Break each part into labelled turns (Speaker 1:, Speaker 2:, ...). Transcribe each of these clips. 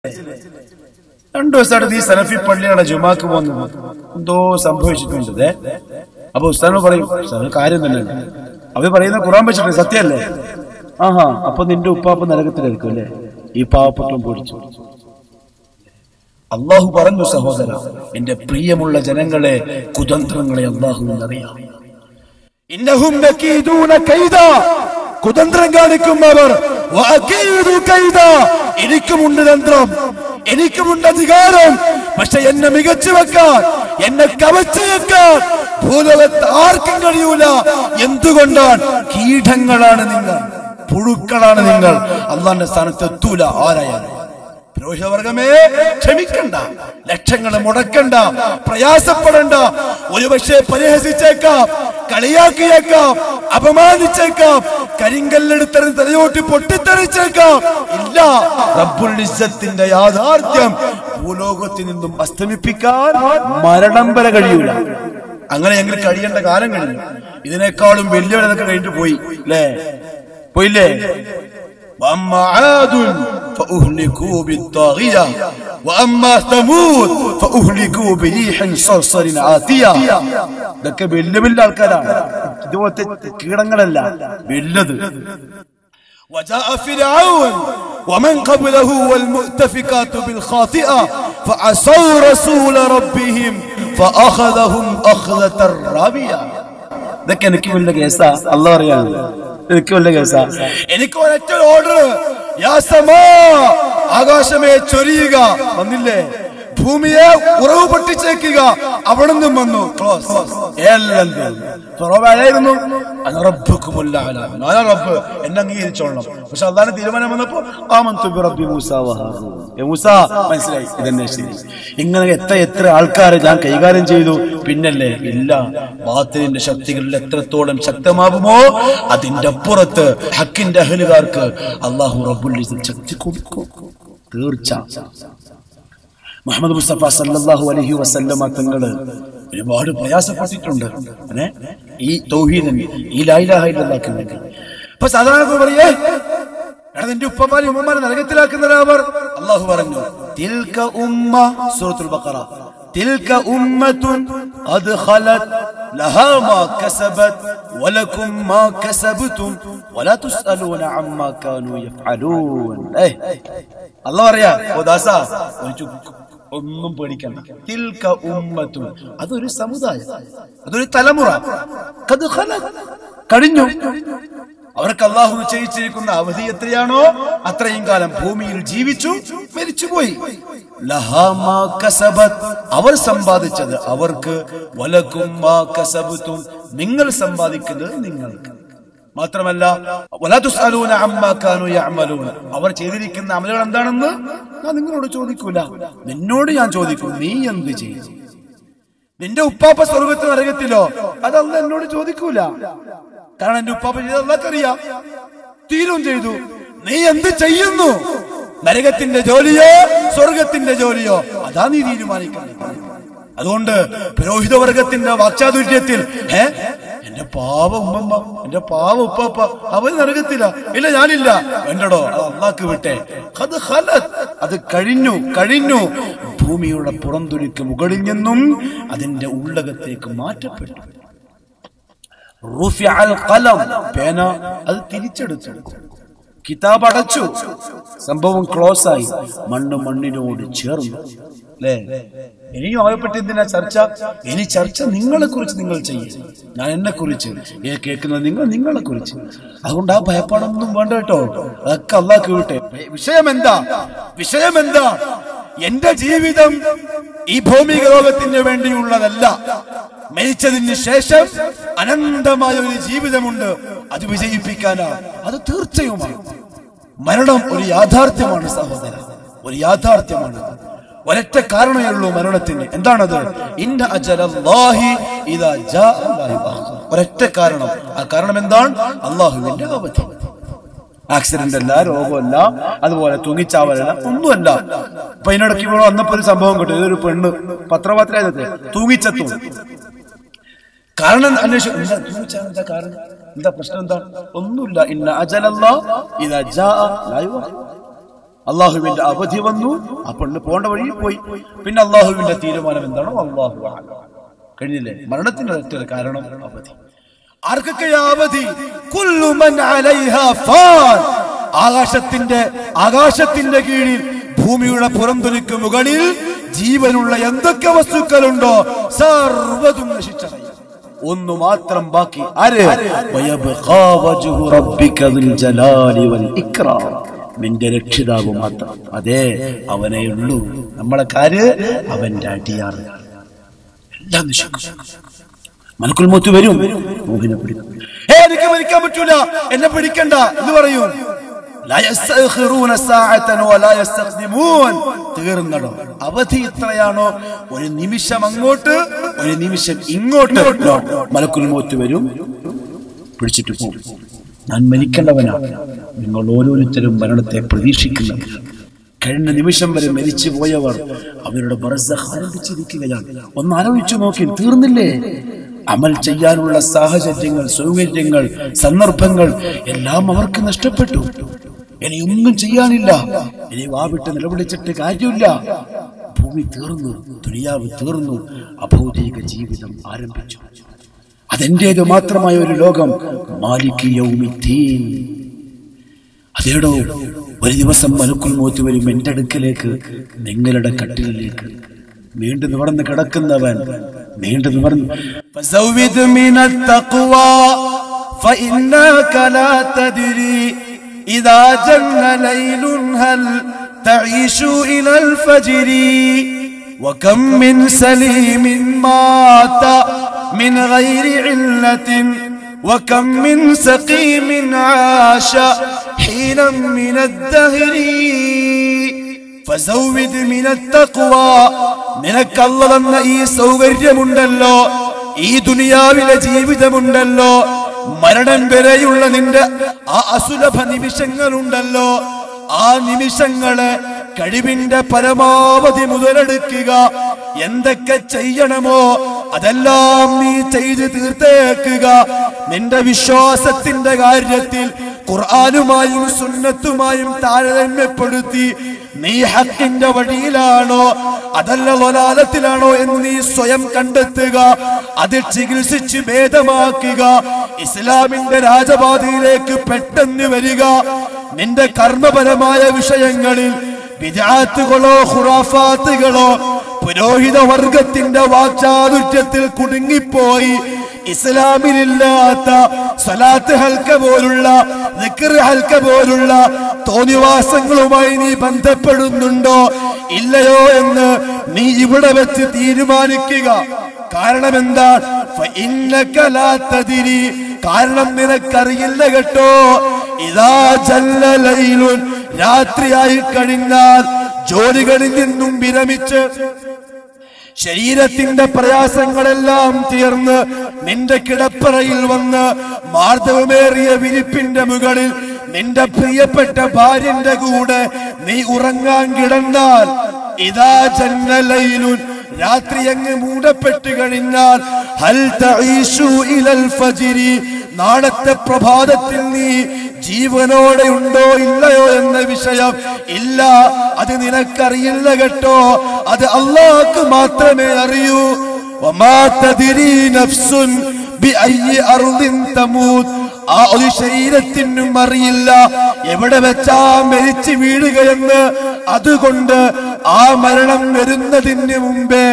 Speaker 1: രണ്ടു ദിവസമായിട്ട് ഈ സലഫി പള്ളിയുടെ ജുമാക്ക് പോകുന്നത് എന്തോ സംഭവിച്ചിട്ടുണ്ട്. അപ്പൊ ഉസ്താദ് പറയും കാര്യം തന്നെ അവര് പറയുന്ന ഖുർആൻ വെച്ചിട്ട് സത്യമല്ലേ? ആഹാ, അപ്പൊ നിന്റെ ഉപ്പാപ്പ നരകത്തിലായിരിക്കും അല്ലേ? ഈ പാവപ്പെട്ടം പൊടിച്ചു. അള്ളാഹു പറഞ്ഞു, സഹോദര, എന്റെ പ്രിയമുള്ള ജനങ്ങളെ, കുതന്ത്രങ്ങളെ അള്ളാഹുവിനറിയാം. ഇന്നഹും യകീദൂന കൈദാ, കുതന്ത്രം കാണിക്കുന്നവർ. എനിക്കുമുണ്ട് തന്ത്രം, എനിക്കുമുണ്ട് അധികാരം. പക്ഷെ എന്നെ മികച്ചു വെക്കാൻ, എന്നെ കവച്ചു വെക്കാൻ ഭൂലോകത്ത് ആർക്കും കഴിയൂല. എന്തുകൊണ്ടാണ്? കീടങ്ങളാണ് നിങ്ങൾ, പുഴുക്കളാണ് നിങ്ങൾ. അള്ളാന്റെ സ്ഥാനത്ത് എത്തൂല ആരായാലും. പുരോഹിതവർഗമേ, ക്ഷമിക്കണ്ട, ലക്ഷങ്ങൾ മുടക്കണ്ട, പ്രയാസപ്പെടണ്ട. ഒരുപക്ഷെ പരിഹസിച്ചേക്കാം, കളിയാക്കിയേക്കാം, അപമാനിച്ചേക്കാം, കരിങ്കല്ലെടുത്തെറിഞ്ഞ് തലയോട്ടി പൊട്ടിത്തെറിച്ചേക്കാം. ഇല്ല, റബ്ബുൽ ഇസ്സത്തിന്റെ യാഥാർത്ഥ്യം ഭൂലോകത്തിൽ നിന്നും അസ്തമിപ്പിക്കാൻ മരണം വരെ കഴിയൂല. അങ്ങനെ ഞങ്ങൾ കഴിയേണ്ട കാലം കഴിഞ്ഞു. ഇതിനേക്കാളും വലിയവരൊക്കെ കഴിഞ്ഞിട്ട് പോയി അല്ലേ? പോയില്ലേ? وأما عاد فأهلكوا بالطاغية وأما ثمود فأهلكوا بريح صرصر عاتية. ഇതൊക്കെ വലിയ വലിയ ആൾക്കാരാണ്, ഇതുപോലത്തെ കീടങ്ങളല്ല വലുത്. وجاء فرعون ومن قبله والمؤتفكات بالخاطئة فعصوا رسول ربهم فأخذهم أخذة رابية. ഇതൊക്കെ എനിക്ക് വലിയ കേസാ, അള്ളാഹ് അറിയാം. എനിക്ക് വലിയ കേസാ. എനിക്ക് ഒരൊറ്റ ഓർഡർ, ആകാശമേ ചൊരിയുക, വന്നില്ലേ? ഭൂമിയെ ഉറവ് പൊട്ടിച്ചേക്കുക, അവിടെ നിന്നും വന്നു. എല്ലാം ഫറോവായിരുന്നു. റബ്ബ് എന്നെ അംഗീകരിച്ചോളണം. പക്ഷെ അതാണ് തീരുമാനം വന്നപ്പോ മനസ്സിലായി, ഇതന്നെ ശരി. ഇങ്ങനെ എത്ര ആൾക്കാരെ ഞാൻ കൈകാര്യം ചെയ്തു. പിന്നല്ലേ, ഇല്ല, ബാത്തിലിന്റെ ശക്തികളിൽ എത്രത്തോളം ശക്തമാകുമോ അതിന്റെ അപ്പുറത്ത് ഹക്കിന്റെ അഹ്ലുകാർക്ക് അല്ലാഹു റബ്ബുൽ ഇസ്സത്ത് ശക്തി കൊടുക്കും. തീർച്ച മുഹമ്മദ് മുസ്തഫ സല്ലല്ലാഹു അലൈഹി വസല്ലമ തങ്ങള് ഒരുപാട് പ്രയാസപ്പെട്ടിട്ടുണ്ട് ഈ തൗഹീദിന്, ഈ ലാ ഇലാഹ ഇല്ലല്ലാഹ് വേണ്ടി. അപ്പൊ സാധാരണ പറയേ, നിന്റെ ഉപ്പമാരും ഉമ്മമാരും നരകത്തിലാക്കുന്നവർ. അള്ളാഹു പറഞ്ഞു, തിൽക ഉമ്മ, സൂറത്തുൽ ബഖറ, തിൽക ഉമ്മത്തുൻ ഖദ് ഖലത് ലഹാ മാ കസബത് വലകും മാ കസബ്തും വലാ തുസ്അലൂന അമ്മാ കാനൂ യഫ്അലൂൻ. അള്ളാഹു പറയാ, ഓ ദാസാ, ഒന്നും പേടിക്കണ്ട. തിൽക ഉമ്മത്തുൻ, അതൊരു സമുദായം, അതൊരു തലമുറ. ഖദ് ഖലത്, കഴിഞ്ഞു. അവർക്ക് അള്ളാഹു നിശ്ചയിച്ചിരിക്കുന്ന അവധി എത്രയാണോ അത്രയും കാലം ഭൂമിയിൽ ജീവിച്ചു, മരിച്ചുപോയി. ലഹാ മാ കസബത്, അവർ സമ്പാദിച്ചത് അവർക്ക്. വലകും മാ കസബ്തും, നിങ്ങൾ സമ്പാദിക്കുന്നത് നിങ്ങൾക്ക്. മാത്രമല്ല, വലാ തുസ്അലൂന അമ്മാ കാനൂ യഅമലൂൻ, അവർ ചെയ്തിരിക്കുന്ന അമലുകൾ എന്താണെന്ന് ഞാൻ നിങ്ങളോട് ചോദിക്കൂല. നിന്നോട് ഞാൻ ചോദിക്കും, നീ എന്ത് ചെയ്യും? നിന്റെ ഉപ്പാപ്പ സ്വർഗത്തിലോ നരകത്തിലോ, അത് അല്ലാഹ് എന്നോട് ചോദിക്കൂല. കാരണം എന്റെ ഉപ്പാപ്പ ചെയ്ത് അല്ലാഹ്ക്കറിയാം, തീരും ചെയ്തു. നീ എന്ത് ചെയ്യുന്നു? നരകത്തിന്റെ ജോലിയോ സ്വർഗത്തിന്റെ ജോലിയോ, അതാ നീ തീരുമാനിക്കണം. അതുകൊണ്ട് പുരോഹിതവർഗത്തിന്റെ വാക്ചാതുര്യത്തിൽ എന്റെ പാവ ഉമ്മമ്മ, എന്റെ പാവ ഉപ്പാപ്പ, അവര് നരകത്തില്ല, ഇല്ല ഞാനില്ല, വേണ്ടടോ, അത് അള്ളാഹ്ക്ക് വിട്ടെ. അത് കഴിഞ്ഞു, കഴിഞ്ഞു. ഭൂമിയുടെ പുറംതുരിക്ക് മുകളിൽ നിന്നും അതിന്റെ ഉള്ളകത്തേക്ക് മാറ്റപ്പെട്ടു. പേന അത് തിരിച്ചെടുത്തു, കിതാബ് അടച്ചു, സംഭവം ക്ലോസ് ആയി. മണ്ണ് മണ്ണിനോട് ചേർന്നു. അല്ലേ? ഇനിയും ആയപ്പെട്ട എന്തിനാ ചർച്ച? ഇനി ചർച്ച നിങ്ങളെ കുറിച്ച് നിങ്ങൾ ചെയ്യും, ഞാൻ എന്നെ കുറിച്ച്, കേൾക്കുന്നത് നിങ്ങളെ കുറിച്ച്. അതുകൊണ്ട് ആ ഭയപ്പാടൊന്നും വേണ്ട കേട്ടോ, അതൊക്കെ അള്ളാഹ് വിട്ടെ. വിഷയം എന്താ? എന്റെ ജീവിതം ഈ ഭൗമിക ലോകത്തിന് വേണ്ടിയുള്ളതല്ല. മരിച്ചതിന് ശേഷം അനന്തമായ ഒരു ജീവിതമുണ്ട്, അത് വിജയിപ്പിക്കാനാണ്. അത് തീർച്ചയുമാണ്. മരണം ഒരു യാഥാർത്ഥ്യമാണ് സഹോദര, ഒരു യാഥാർത്ഥ്യമാണ്. ഒരൊറ്റ കാരണമേ ഉള്ളൂ മരണത്തിന്. എന്താണത്? ഇന്ന അജലല്ലാഹി ഇദാ ജാഅ ലാ യുഅഖർ. ഒരൊറ്റ കാരണം. ആ കാരണം എന്താണ്? അല്ലാഹുവിന്റെ അവധി. ആക്സിഡന്റ് അല്ല, രോഗമല്ല, അതുപോലെ തൂങ്ങിച്ചാവലല്ല, ഒന്നുമല്ല. അപ്പൊ ഇതിനിടയ്ക്ക് ഇവിടെ വന്നപ്പോ ഒരു സംഭവം കിട്ടും. ഇതൊരു പെണ്ണ് പത്രവാർത്തയിലത്തെ തൂങ്ങിച്ചത്തു. കാരണം അന്വേഷിച്ചു, എന്താ കാരണം, എന്താ പ്രശ്നം, എന്താ? ഒന്നുമില്ല. ഇന്ന അജലല്ലാഹി ഇദാ ജാഅ ലാ യുഅഖർ. അള്ളാഹുവിന്റെ അവധി വന്നു, ആ പെണ്ണ് പോകേണ്ട വഴി പോയി. പിന്നെ അള്ളാഹുവിന്റെ തീരുമാനം എന്താണോ അള്ളാഹു കഴിഞ്ഞില്ലേ. മരണത്തിന്റെ ഒറ്റ കാരണം അവധി. ആർക്കൊക്കെ അവധി? കുല്ലു മൻ അലൈഹാ ഫാൻ. ആകാശത്തിന്റെ കീഴിൽ ഭൂമിയുടെ പുറംതൊലിക്ക് മുകളിൽ ജീവനുള്ള എന്തൊക്കെ വസ്തുക്കളുണ്ടോ സർവ്വതും നശിച്ചടയും. ഒന്നു മാത്രം ബാക്കി. ആര്? വയബ്ഖാ വജ്ഹു റബ്ബിക ദുൽ ജലാലി വൽ ഇക്റാം. നിന്റെ രക്ഷിതാവ് മാത്രം. അതേ, അവനേ ഉള്ളൂ. നമ്മളെ കാര് അവന്റെ അടിയാറ്. എല്ലാം നിശക്കും. മലക്കുൽ മൗത്ത് വരും, മോഹിനെ പിടിക്കും. എനിക്ക് മരിക്കാൻ പറ്റൂല, എന്നെ പിടിക്കണ്ട എന്ന് പറയും. തീർന്നടോ. അവധി എത്രയാണോ, ഒരു നിമിഷം അങ്ങോട്ട്, ഒരു നിമിഷം ഇങ്ങോട്ട് മലക്കുൽ മൗത്ത് വരും, പിടിച്ചിട്ട് പോകും. ഞാൻ മരിക്കേണ്ടവനാണ്. നിങ്ങൾ ഓരോരുത്തരും മരണത്തെ പ്രതീക്ഷിക്കുന്നവർ. കഴിഞ്ഞ നിമിഷം വരെ മരിച്ചു പോയവർ അവരുടെ ബർസഖ് ആരംഭിച്ചിരിക്കുകയാണ്. ഒന്ന് ആലോചിച്ചു നോക്കി, തീർന്നില്ലേ? അമൽ ചെയ്യാനുള്ള സാഹചര്യങ്ങൾ, സൗകര്യങ്ങൾ, സന്ദർഭങ്ങൾ എല്ലാം അവർക്ക് നഷ്ടപ്പെട്ടു. ഇനിയൊന്നും ചെയ്യാനില്ല. ഇനി വാവിട്ട് നിലവിളിച്ചിട്ട് കാര്യമില്ല. ഭൂമി തീർന്നു, ദുനിയാവ് തീർന്നു, അഭൗതിക ജീവിതം ആരംഭിച്ചു. അതെന്റേത് മാത്രമായ ഒരു ലോകം. മാലിക് യൗമിദ്ദീൻ. അതേടോ, ഒരു ദിവസം മലക്കുൽ മൗത്ത് വരും എന്റെ അടുക്കലേക്ക്, നിങ്ങളുടെ കട്ടിലിലേക്ക്. നീണ്ടു നിവർന്ന് കിടക്കുന്നവൻ നീണ്ടു നിവർന്ന് ഫസൗവിദ് മിനത് തഖ്വാ ഫഇന്നക ലാ തദ്രി ഇദാ ജന്ന ലൈലുൻ ഹൽ തഈശു ഇലൽ ഫജ്രി വകം മിൻ സലീമിൻ മാത മിൻ ഗൈരി ഇല്ലത്തിൻ വകം മിൻ സഖീമിൻ ആശ ഹീനം മിനദ് ദഹ്രി ഫസൗവിദ് മിനത് തഖ്വാ. നിനക്ക് അല്ലാഹു തന്ന ഈ സൗകര്യമുണ്ടല്ലോ, ഈ ദുനിയാവിലെ ജീവിതമുണ്ടല്ലോ, മരണം വരെയുള്ള നിന്റെ ആ അസുലഭ നിമിഷങ്ങളുണ്ടല്ലോ, ആ നിമിഷങ്ങളെ കഴിവിന്റെ പരമാവധി മുതലെടുക്കുക. എന്തൊക്കെ ചെയ്യണമോ അതെല്ലാം നീ ചെയ്ത് തീർത്തേക്കുക. നിന്റെ വിശ്വാസത്തിന്റെ കാര്യത്തിൽ ഖുർആനുമായും സുന്നത്തുമായും താരതമ്യപ്പെടുത്തി നീ ഹക്കിന്റെ വഴിയിലാണോ അതല്ല വലാലത്തിലാണോ എന്ന് നീ സ്വയം കണ്ടെത്തുക. അത് ചികിത്സിച്ച് ഭേദമാക്കുക. ഇസ്ലാമിന്റെ രാജപാതയിലേക്ക് പെട്ടെന്ന് വരിക. നിന്റെ കർമ്മപരമായ വിഷയങ്ങളിൽ ബിദ്അത്തുകളോ ഖുറാഫാത്തുകളോ പുരോഹിത വർഗത്തിന്റെ വാക്ചാതുര്യത്തിൽ കുടുങ്ങിപ്പോയി ഇസ്ലാമിലില്ലാത്ത സ്വലാത്ത് ഹൽക്ക പോലുള്ള ദിക്ർ ഹൽക്ക പോലുള്ള തോന്നിവാസങ്ങളുമായി നീ ബന്ധപ്പെടുന്നുണ്ടോ ഇല്ലയോ എന്ന് നീ ഇവിടെ വെച്ച് തീരുമാനിക്കുക. കാരണം എന്താ? ഫഇന്നക ലാ തദ്രി. കാരണം നിനക്കറിയില്ല കേട്ടോ. ഇദാ ജല്ല ലൈലുൻ, രാത്രിയായി കഴിഞ്ഞാൽ ജോലികളിൽ നിന്നും വിരമിച്ച് ശരീരത്തിന്റെ പ്രയാസങ്ങളെല്ലാം തീർന്ന് നിന്റെ കിടപ്പറയിൽ വന്ന് മാർദ്ദവമേറിയ വിരിപ്പിന്റെ മുകളിൽ നിന്റെ പ്രിയപ്പെട്ട ഭാര്യന്റെ കൂടെ നീ ഉറങ്ങാൻ കിടന്നാൽ, ഇദാ ജന്ന ലൈലുൻ, രാത്രി അങ്ങ് മൂടപ്പെട്ട് കഴിഞ്ഞാൽ, ഹൽ തഈശു ഇലൽ ഫജ്രി, നാളത്തെ പ്രഭാതത്തിൽ നീ ജീവനോടെ ഉണ്ടോ ഇല്ലയോ എന്ന വിഷയം ഇല്ല. അത് നിനക്കറിയില്ല കേട്ടോ. അത് അല്ലാഹുക്ക് മാത്രമേ അറിയൂ. വമാ തദ്രി നഫ്സുൻ ബിഅയ്യി അർദിൻ തമൂത്. ആ ഒരു ശരീരത്തിനും അറിയില്ല എവിടെ വെച്ചാ മരിച്ചു വീഴുകയെന്ന്. അതുകൊണ്ട് ആ മരണം വരുന്നതിന് മുമ്പേ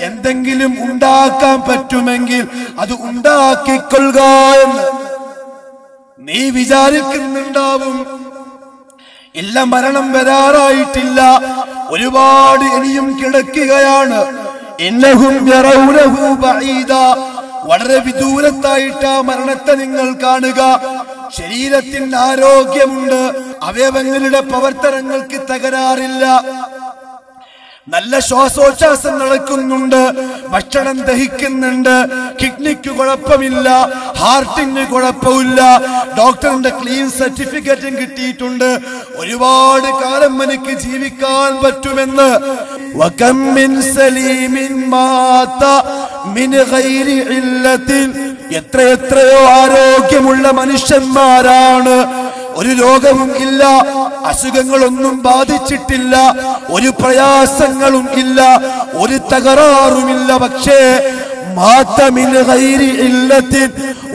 Speaker 1: എന്തെങ്കിലും ഉണ്ടാക്കാൻ പറ്റുമെങ്കിൽ അത് ഉണ്ടാക്കിക്കൊള്ളുക എന്ന് നീ വിചാരിക്കുന്നുണ്ടാവും. ഇല്ല, മരണം വരാറായിട്ടില്ല, ഒരുപാട് ഇനിയും കിടക്കുകയാണ്. ഇന്നഹും യറൗനഹു ബഈദ, വളരെ വിദൂരത്തായിട്ട് ആ മരണത്തെ നിങ്ങൾ കാണുക. ശരീരത്തിന് ആരോഗ്യമുണ്ട്, അവയവങ്ങളുടെ പ്രവർത്തനങ്ങൾക്ക് തകരാറില്ല, നല്ല ശ്വാസോച്ഛ്വാസം നടക്കുന്നുണ്ട്, ഭക്ഷണം ദഹിക്കുന്നുണ്ട്, കിഡ്നിക്ക് കുഴപ്പമില്ല, ഹാർട്ടിന് കുഴപ്പമില്ല, ഡോക്ടറിന്റെ ക്ലീൻ സർട്ടിഫിക്കറ്റും കിട്ടിയിട്ടുണ്ട്, ഒരുപാട് കാലം എനിക്ക് ജീവിക്കാൻ പറ്റുമെന്ന്. വകം മിൻ സലീമിൻ മാത മിൻ ഗൈരി ഇല്ലത്തിൻ, എത്രയെത്രയോ ആരോഗ്യമുള്ള മനുഷ്യന്മാരാണ് ഒരു രോഗവും ഇല്ല, അസുഖങ്ങളൊന്നും ബാധിച്ചിട്ടില്ല, ഒരു പ്രയാസങ്ങളും ഇല്ല, ഒരു തകരാറുമില്ല. പക്ഷേ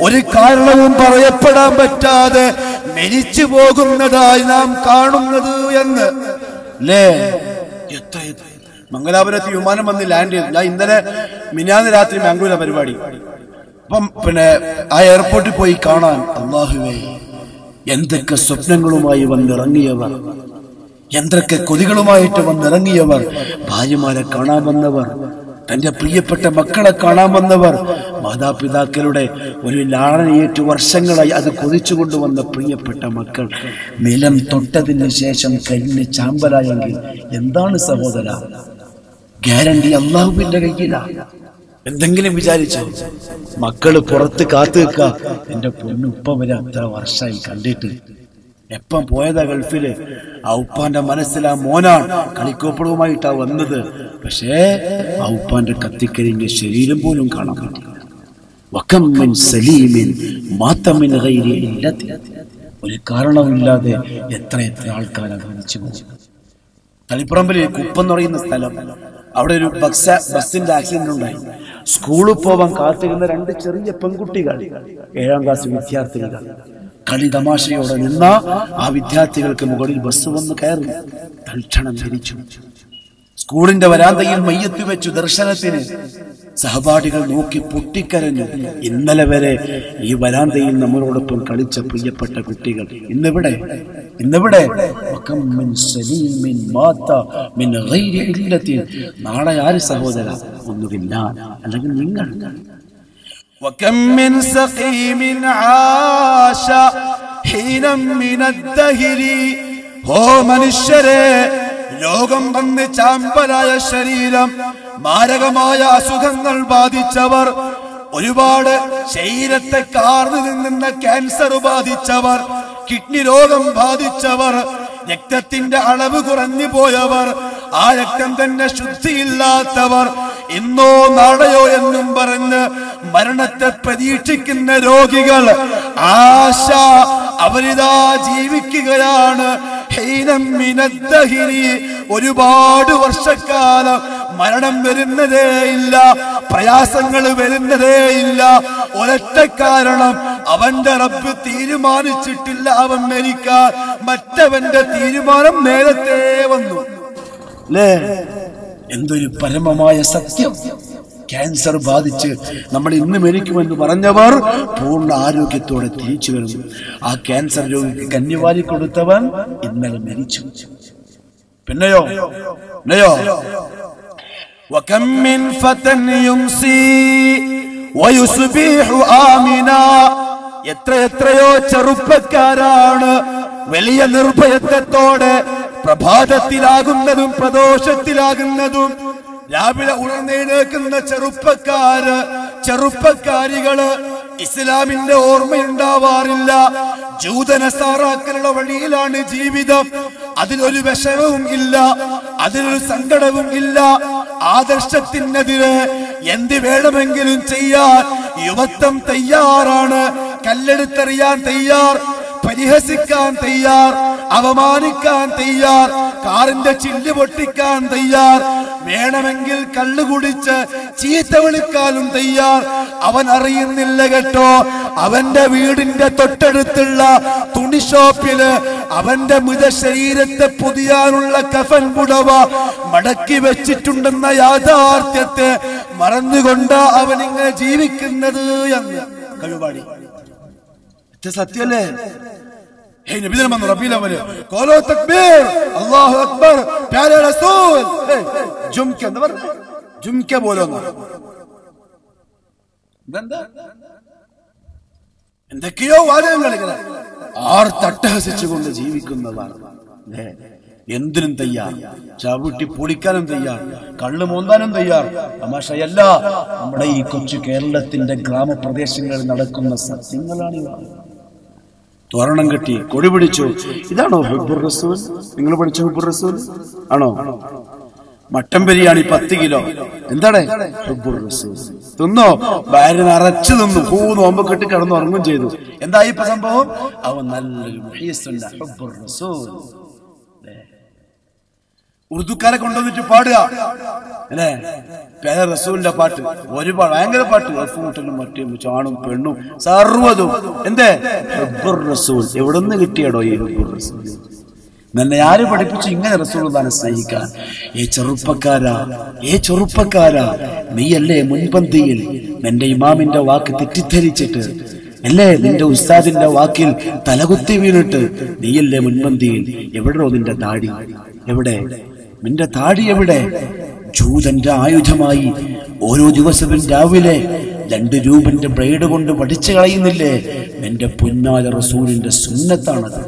Speaker 1: ഒരു കാരണവും പറയപ്പെടാൻ പറ്റാതെ മരിച്ചു പോകുന്നതായി നാം കാണുന്നത് എന്ന് അല്ലേ? മംഗലാപുരത്ത് വിമാനം വന്ന് ലാൻഡ് ചെയ്തു. ഞാൻ ഇന്നലെ മിനിഞ്ഞാന്ന് രാത്രി ബാംഗ്ലൂരിലെ പരിപാടി. അപ്പം പിന്നെ ആ എയർപോർട്ടിൽ പോയി കാണാൻ, അല്ലാഹുവേ, എന്തൊക്കെ സ്വപ്നങ്ങളുമായി വന്നിറങ്ങിയവർ, എന്തൊക്കെ കൊതികളുമായിട്ട് വന്നിറങ്ങിയവർ, ഭാര്യമാരെ കാണാൻ വന്നവർ, തന്റെ പ്രിയപ്പെട്ട മക്കളെ കാണാൻ വന്നവർ, മാതാപിതാക്കളുടെ ഒരു ലാളനയേറ്റു വർഷങ്ങളായി അത് കൊതിച്ചു കൊണ്ടുവന്ന പ്രിയപ്പെട്ട മക്കൾ നിലം തൊട്ടതിന് ശേഷം കരിഞ്ഞ് ചാമ്പലായെങ്കിൽ എന്താണ് സഹോദര ഗ്യാരണ്ടി? അള്ളാഹുവിന്റെ കയ്യിലാണ്. എന്തെങ്കിലും വിചാരിച്ചോ? മക്കള് പുറത്ത് കാത്തു നിൽക്ക. എന്റെ പൊന്നുപ്പ വരെ അത്ര വർഷമായി കണ്ടിട്ട്, എപ്പം പോയതാ ഗൾഫില്. ആ ഉപ്പാന്റെ മനസ്സിൽ ആ മോനാണ് കളിക്കോപ്പടവുമായിട്ടാ വന്നത്. പക്ഷേ ആ ഉപ്പാന്റെ കത്തിക്കരിഞ്ഞ ശരീരം പോലും കാണാൻ പറ്റില്ല. ഒരു കാരണമില്ലാതെ എത്ര ആൾക്കാരാണ് മരിച്ചു പോകും. തളിപ്പറമ്പില് കുപ്പം എന്ന് പറയുന്ന സ്ഥലം, അവിടെ ഒരു ബസ്സിന്റെ ആക്സിഡന്റ് ഉണ്ടായി. സ്കൂളിൽ പോവാൻ കാത്തിരുന്ന 2 ചെറിയ പെൺകുട്ടികൾ, 7ാം ക്ലാസ് വിദ്യാർത്ഥികൾ, കളി തമാശയോടെ നിന്ന ആ വിദ്യാർത്ഥികൾക്ക് മുകളിൽ ബസ് വന്ന് കയറി തൽക്ഷണം മരിച്ചു. സ്കൂളിന്റെ വരാന്തയിൽ മയ്യത്ത് വെച്ചു ദർശനത്തിന്. സഹപാഠികൾ നോക്കി പൊട്ടിക്കരഞ്ഞു. ഇന്നലെ വരെ ഈ വരാന്തയിൽ നമ്മളോടൊപ്പം കളിച്ച പ്രിയപ്പെട്ട കുട്ടികൾ ഇന്നിവിടെ. നാളെ ആര് സഹോദര? ഒന്നുമില്ല, അല്ലെങ്കിൽ നിങ്ങൾ. وكم من سقيم عاش حينا من الدهر. هو മനുഷ്യരെ, രോഗം വന്ന് ചാമ്പലായ ശരീരം, മാരകമായ അസുഖങ്ങൾ ബാധിച്ചവർ, ഒരുപാട് ശരീരത്തെ കാർന്നു നിന്ന ക്യാൻസർ ബാധിച്ചവർ, കിഡ്നി രോഗം ബാധിച്ചവർ, രക്തത്തിന്റെ അളവ് കുറഞ്ഞു പോയവർ, ആ രക്തം തന്നെ ശുദ്ധിയില്ലാത്തവർ, ഇന്നോ നാളെയോ എന്നും പറഞ്ഞ് മരണത്തെ പ്രതീക്ഷിക്കുന്ന രോഗികൾ, ആശ അവരിതാ ജീവിക്കുകയാണ്. ഒരുപാട് വർഷക്കാലം മരണം വരുന്നതേ ഇല്ല, പ്രയാസങ്ങൾ വരുന്നതേ ഇല്ല. ഒരൊറ്റ കാരണം, അവന്റെ റബ്ബ് തീരുമാനിച്ചിട്ടില്ല അവൻ മരിക്കാൻ. മറ്റവന്റെ തീരുമാനം നേരത്തെ വന്നു. അല്ലേ? എന്തൊരു പരമമായ സത്യം! ക്യാൻസർ ബാധിച്ച് നമ്മൾ ഇന്ന് മരിക്കുമെന്ന് പറഞ്ഞവർ പൂർണ്ണ ആരോഗ്യത്തോടെ തിരിച്ചു വരുന്നു. ആ ക്യാൻസർ രോഗിക്ക് കഞ്ഞിവാരി കൊടുത്തവൻ ഇന്നലെ മരിച്ചു. പിന്നെയോ وكم من فتى يمسي ويصبح آمنا. എത്രയോ ചെറുപ്പക്കാരാണ് വലിയ നിർഭയത്വത്തോടെ പ്രഭാതത്തിലാകുന്നതും പ്രദോഷത്തിലാകുന്നതും രാവിലെ ഉണർന്നെഴുന്നേൽക്കുന്ന ചെറുപ്പക്കാരികള് ഇസ്ലാമിന്റെ ഓർമ്മയുണ്ടാവാറില്ല. ജൂതനസാറാക്കളുടെ വഴിയിലാണ് ജീവിതം. അതിലൊരു വിഷമവും ഇല്ല, അതിലൊരു സങ്കടവും ഇല്ല. ആദർശത്തിനെതിരെ എന്ത് വേണമെങ്കിലും ചെയ്യാൻ യുവത്വം തയ്യാറാണ്. കല്ലെടുത്തെറിയാൻ തയ്യാർ, പരിഹസിക്കാൻ തയ്യാർ, അവമാനിക്കാൻ തയ്യാർ, കാറിന്റെ ചില്ല് പൊട്ടിക്കാൻ തയ്യാർ, വേണമെങ്കിൽ കള്ളുകുടിച്ച് ചീത്ത വിളിക്കാനും തയ്യാർ. അവൻ അറിയുന്നില്ല കേട്ടോ, അവന്റെ വീടിന്റെ തൊട്ടടുത്തുള്ള തുണി ഷോപ്പില് അവന്റെ മൃതശരീരത്തെ പൊതിയാനുള്ള കഫൻ പുടവ മടക്കി വെച്ചിട്ടുണ്ടെന്ന യാഥാർത്ഥ്യത്തെ മറന്നുകൊണ്ട് അവൻ ഇങ്ങനെ ജീവിക്കുന്നത് എന്ന് കഴിവാടി. സത്യല്ലേ? എന്തൊക്കെയോ വാചകങ്ങൾ ഇങ്ങനെ ആർത്തട്ടഹസിച്ചുകൊണ്ട് ജീവിക്കുന്നതാണ്. എന്തിനും തയ്യാർ, ചവിട്ടി പൊളിക്കാനും തയ്യാർ, കള്ളു മോന്താനും തയ്യാർ. തമാശയല്ല, നമ്മുടെ ഈ കൊച്ചു കേരളത്തിന്റെ ഗ്രാമപ്രദേശങ്ങളിൽ നടക്കുന്ന സത്യങ്ങളാണ്. തോരണം കെട്ടി കൊടി പിടിച്ചു. ഇതാണോ ഹുബ്ബുർ റസൂൽ? നിങ്ങൾ പഠിച്ച ഹുബ്ബുർ റസൂൽ ആണോ? Mutton biryani 10 kilo. എന്താണ് ഹുബ്ബുർ റസൂൽ? തിന്നോ? വയറ് നിറച്ചു തിന്നു. നോമ്പ് കെട്ടി കിടന്ന് ഉറങ്ങും ചെയ്തു. എന്തായി ഇപ്പൊ സംഭവം? അവൻ നല്ലൊരു ഉറുദുക്കാരെ കൊണ്ടുവന്നിട്ട് പാടുക അല്ലേ? പേരെ റസൂലിന്റെ പാട്ട് ഒരുപാട് ഭയങ്കര പാട്ട്. കൂട്ടലും മറ്റും ചാണും പെണ്ണും സർവ്വതും എന്തേ ഹബ്ബുർ റസൂൽ. എവിടുന്ന് കിട്ടിയടോ ഈ ഹബ്ബുർ റസൂൽ? എന്നെ ആര് പഠിപ്പിച്ചു ഇങ്ങനെ റസൂലുള്ളാഹിനെ സ്നേഹിക്കാൻ? ചെറുപ്പക്കാരാ നീയല്ലേ മുൻപന്തിയിൽ? നിന്റെ ഇമാമിന്റെ വാക്ക് തെറ്റിദ്ധരിച്ചിട്ട് അല്ലേ, നിന്റെ ഉസ്താദിന്റെ വാക്കിൽ തലകുത്തി വീണിട്ട് നീയല്ലേ മുൻപന്തിയിൽ? എവിടെയോ നിന്റെ താടി? എവിടെ നിന്റെ താടി? എവിടെ? ജൂതന്റെ ആയുധമായി ഓരോ ദിവസവും രാവിലെ 2 രൂപന്റെ ബ്ലേഡ് കൊണ്ട് പഠിച്ചു കളയുന്നില്ലേ? നിന്റെ പുന്നാല റസൂലിന്റെ സുന്നത്താണത്.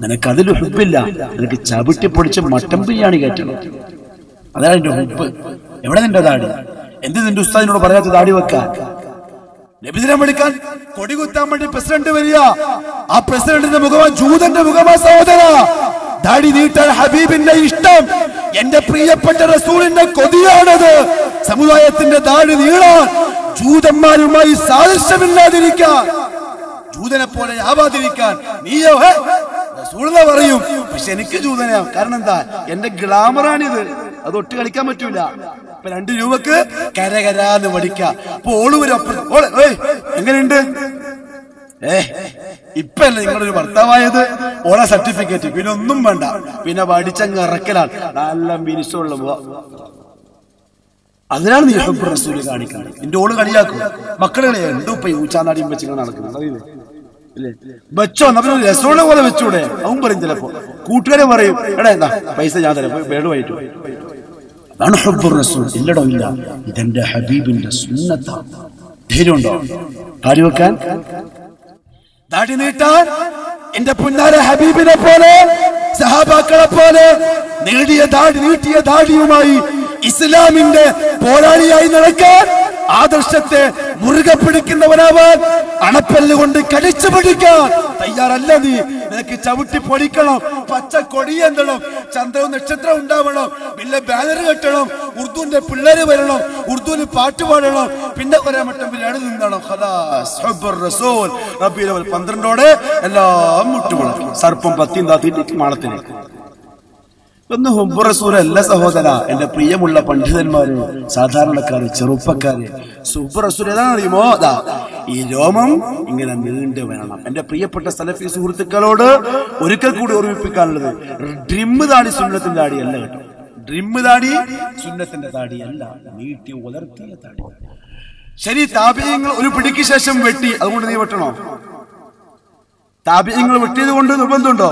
Speaker 1: നിനക്കതിൽ ഹുബില്ല. നിനക്ക് ചവിട്ടി പൊടിച്ച് മട്ടൻ ബിരിയാണി കയറ്റണം. അതാണ് എന്റെ ഹുബ്. എവിടെ നിന്റെ താടി? എന്ത് നിന്റെ ഉസ്താദിനോട് പറയാത്ത താടി വെക്കാൻ? നബിദിനം എടുക്കാൻ കൊടി കുത്താൻ വേണ്ടി പ്രസിഡന്റ് വരിക. ആ പ്രസിഡന്റിന്റെ മുഖമാ ജൂതന്റെ മുഖമാ സഹോദര. താടി നീട്ടാൻ ഹബീബിന്റെ ഇഷ്ടം, എന്റെ പ്രിയപ്പെട്ട റസൂലിന്റെ കൊതിയാണത്. സമുദായത്തിന്റെ താടി നീളാൻ, ജൂതന്മാരുമായി സാദൃശ്യമില്ലാതിരിക്കാൻ, ജൂതനെ പോലെ ആവാതിരിക്കാൻ നീയോ റസൂലെന്ന് പറയും. പക്ഷെ എനിക്ക് ജൂതനാ. കാരണം എന്താ? എന്റെ ഗ്ലാമറാണിത്. അത് ഒട്ട് കളിക്കാൻ പറ്റൂല. ഇപ്പൊ 2 രൂപക്ക് കരകരാന്ന് പഠിക്കാം. അപ്പൊ എങ്ങനെയുണ്ട്? ഇപ്പല്ലേ നിങ്ങളൊരു ഭർത്താവായത്? ഓളെ സർട്ടിഫിക്കറ്റ് പിന്നെ ഒന്നും വേണ്ട. പിന്നെ പഠിച്ചങ്ങ് ഇറക്കലാണ്. നല്ല മിനിസുള്ള. അതിനാണ് നീ ഹബ്ബുർ റസൂൽ കാണിക്കുന്നത്. നിന്റെ ഓള് കളിയാക്കും. മക്കളെ കളിയാ. എന്തോ ഇപ്പൊ ഊച്ചാനാടിയും വെച്ചിങ്ങനെ നടക്കുന്നത് അറിയില്ലേ? വെച്ചോ, നമ്മൾ രസോളെ പോലെ വെച്ചൂടെ? അവൻ പറയും ചിലപ്പോ. കൂട്ടുകാരെ പറയും, എടാ എന്താ പൈസ ഞാൻ തരാം, വേടുമായിട്ട്. അതാണ് ഹബ്ബുർ റസൂൽ. ഇല്ലടോ ഇല്ല, ഇതെന്റെ ഹബീബിന്റെ സുന്നത്താണ്. ധൈര്യമുണ്ടോ താടി വെക്കാൻ? താടി നീട്ടാൻ എന്റെ പുന്നാര ഹബീബിനെ പോലെ, സഹാബാക്കളെ പോലെ നീട്ടിയ താടിയുമായി ഇസ്ലാമിന്റെ പോരാളിയായി നടക്കാൻ, ആദർശത്തെ മുറുകെ പിടിക്കുന്നവനാവാൻ, അണപ്പല്ല് കൊണ്ട് കടിച്ചു പിടിക്കാൻ തയ്യാറല്ല നീ. നിനക്ക് ചവിട്ടി പൊടിക്കണം, പച്ച കൊടിയേന്തണം, ചന്ദ്രവും നക്ഷത്രം ഉണ്ടാവണം, പിന്നെ ബാനർ കെട്ടണം, ഉറുദുവിന്റെ പിള്ളേര് വരണം, ഉറുദുവിന് പാട്ട് പാടണം, പിന്നെ ഒരേ മട്ടം ബിരിയാണി നിന്നണം. റസൂൽ 12 എല്ലാം മുട്ടുമുളക്കി. സർപ്പം 10 താത്തിട്ട് മാളത്തിലേക്ക്. ഒന്ന് ഹുബ്ബുർ റസൂൽ അല്ല സഹോദര. എന്റെ പ്രിയമുള്ള പണ്ഡിതന്മാര്, സാധാരണക്കാര്, ചെറുപ്പക്കാര്, ഹുബ്ബുർ റസൂൽ ഏതാണ് അറിയുമോ? ഈ രോമം ഇങ്ങനെ നീണ്ടു വേണം. എന്റെ പ്രിയപ്പെട്ട സലഫി സുഹൃത്തുക്കളോട് ഒരിക്കൽ കൂടി ഓർമ്മിപ്പിക്കാനുള്ളത്, ഡ്രിമ്മ് താടി സുന്നത്തിന്റെ താടിയല്ല കേട്ടോ. ഡ്രിമ്മ് താടി സുന്നത്തിന്റെ താടിയല്ല, നീട്ടി ഉലർത്തിയ താടി. ശരി, താബിഈങ്ങൾ ഒരു പിടിക്ക് ശേഷം വെട്ടി, അതുകൊണ്ട് നീ വെട്ടണോ? താബിഈങ്ങൾ വെട്ടിയത് കൊണ്ട് നിർബന്ധമുണ്ടോ?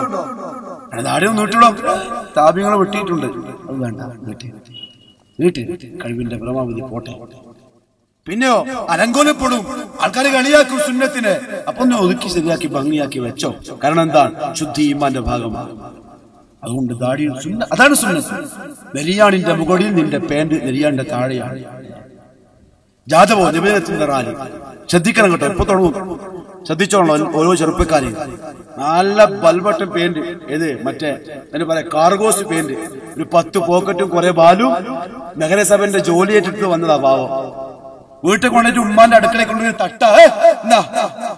Speaker 1: താടിയും നീട്ടിടോ. താബിഈങ്ങൾ വെട്ടിയിട്ടുണ്ട്, അത് വേണ്ട. വീട്ടി കഴിവിന്റെ പരമാവധി പോട്ടെ. പിന്നെയോ അലങ്കോലപ്പെടും, ആൾക്കാരെ കളിയാക്കും സുന്നത്തിനെ. അപ്പൊ ഒന്ന് ഒതുക്കി ശരിയാക്കി ഭംഗിയാക്കി വെച്ചോ. കാരണം എന്താ? ശുദ്ധി ഈമാന്റെ ഭാഗമാണ്. അതുകൊണ്ട് താടി അതാണ് സുന്നത്ത്. നെരിയാണിന്റെ മുകളിൽ നിന്റെ പാന്റ് നെരിയാണിന്റെ താഴെയാണ്. ജാഥവോ നിബിധത്തിന്റെ റാലി ശ്രദ്ധിക്കണം കേട്ടോ. എപ്പോ തുടങ്ങും ശ്രദ്ധിച്ചോളണം. ഓരോ ചെറുപ്പക്കാരെയും നല്ല ബൽബട്ടൻ പെയിന്റ്, ഏത് മറ്റേ അതിന് പറയാം കാർഗോസ് പെയിന്റ്, ഒരു 10 പോക്കറ്റും കുറെ ബാലും, നഗരസഭന്റെ ജോലിയേറ്റിട്ട് വന്നതാ പാവം. വീട്ടിൽ കൊണ്ടിട്ട് ഉമ്മാന്റെ അടുക്കളയിൽ കൊണ്ടുപോയി തട്ട എന്താ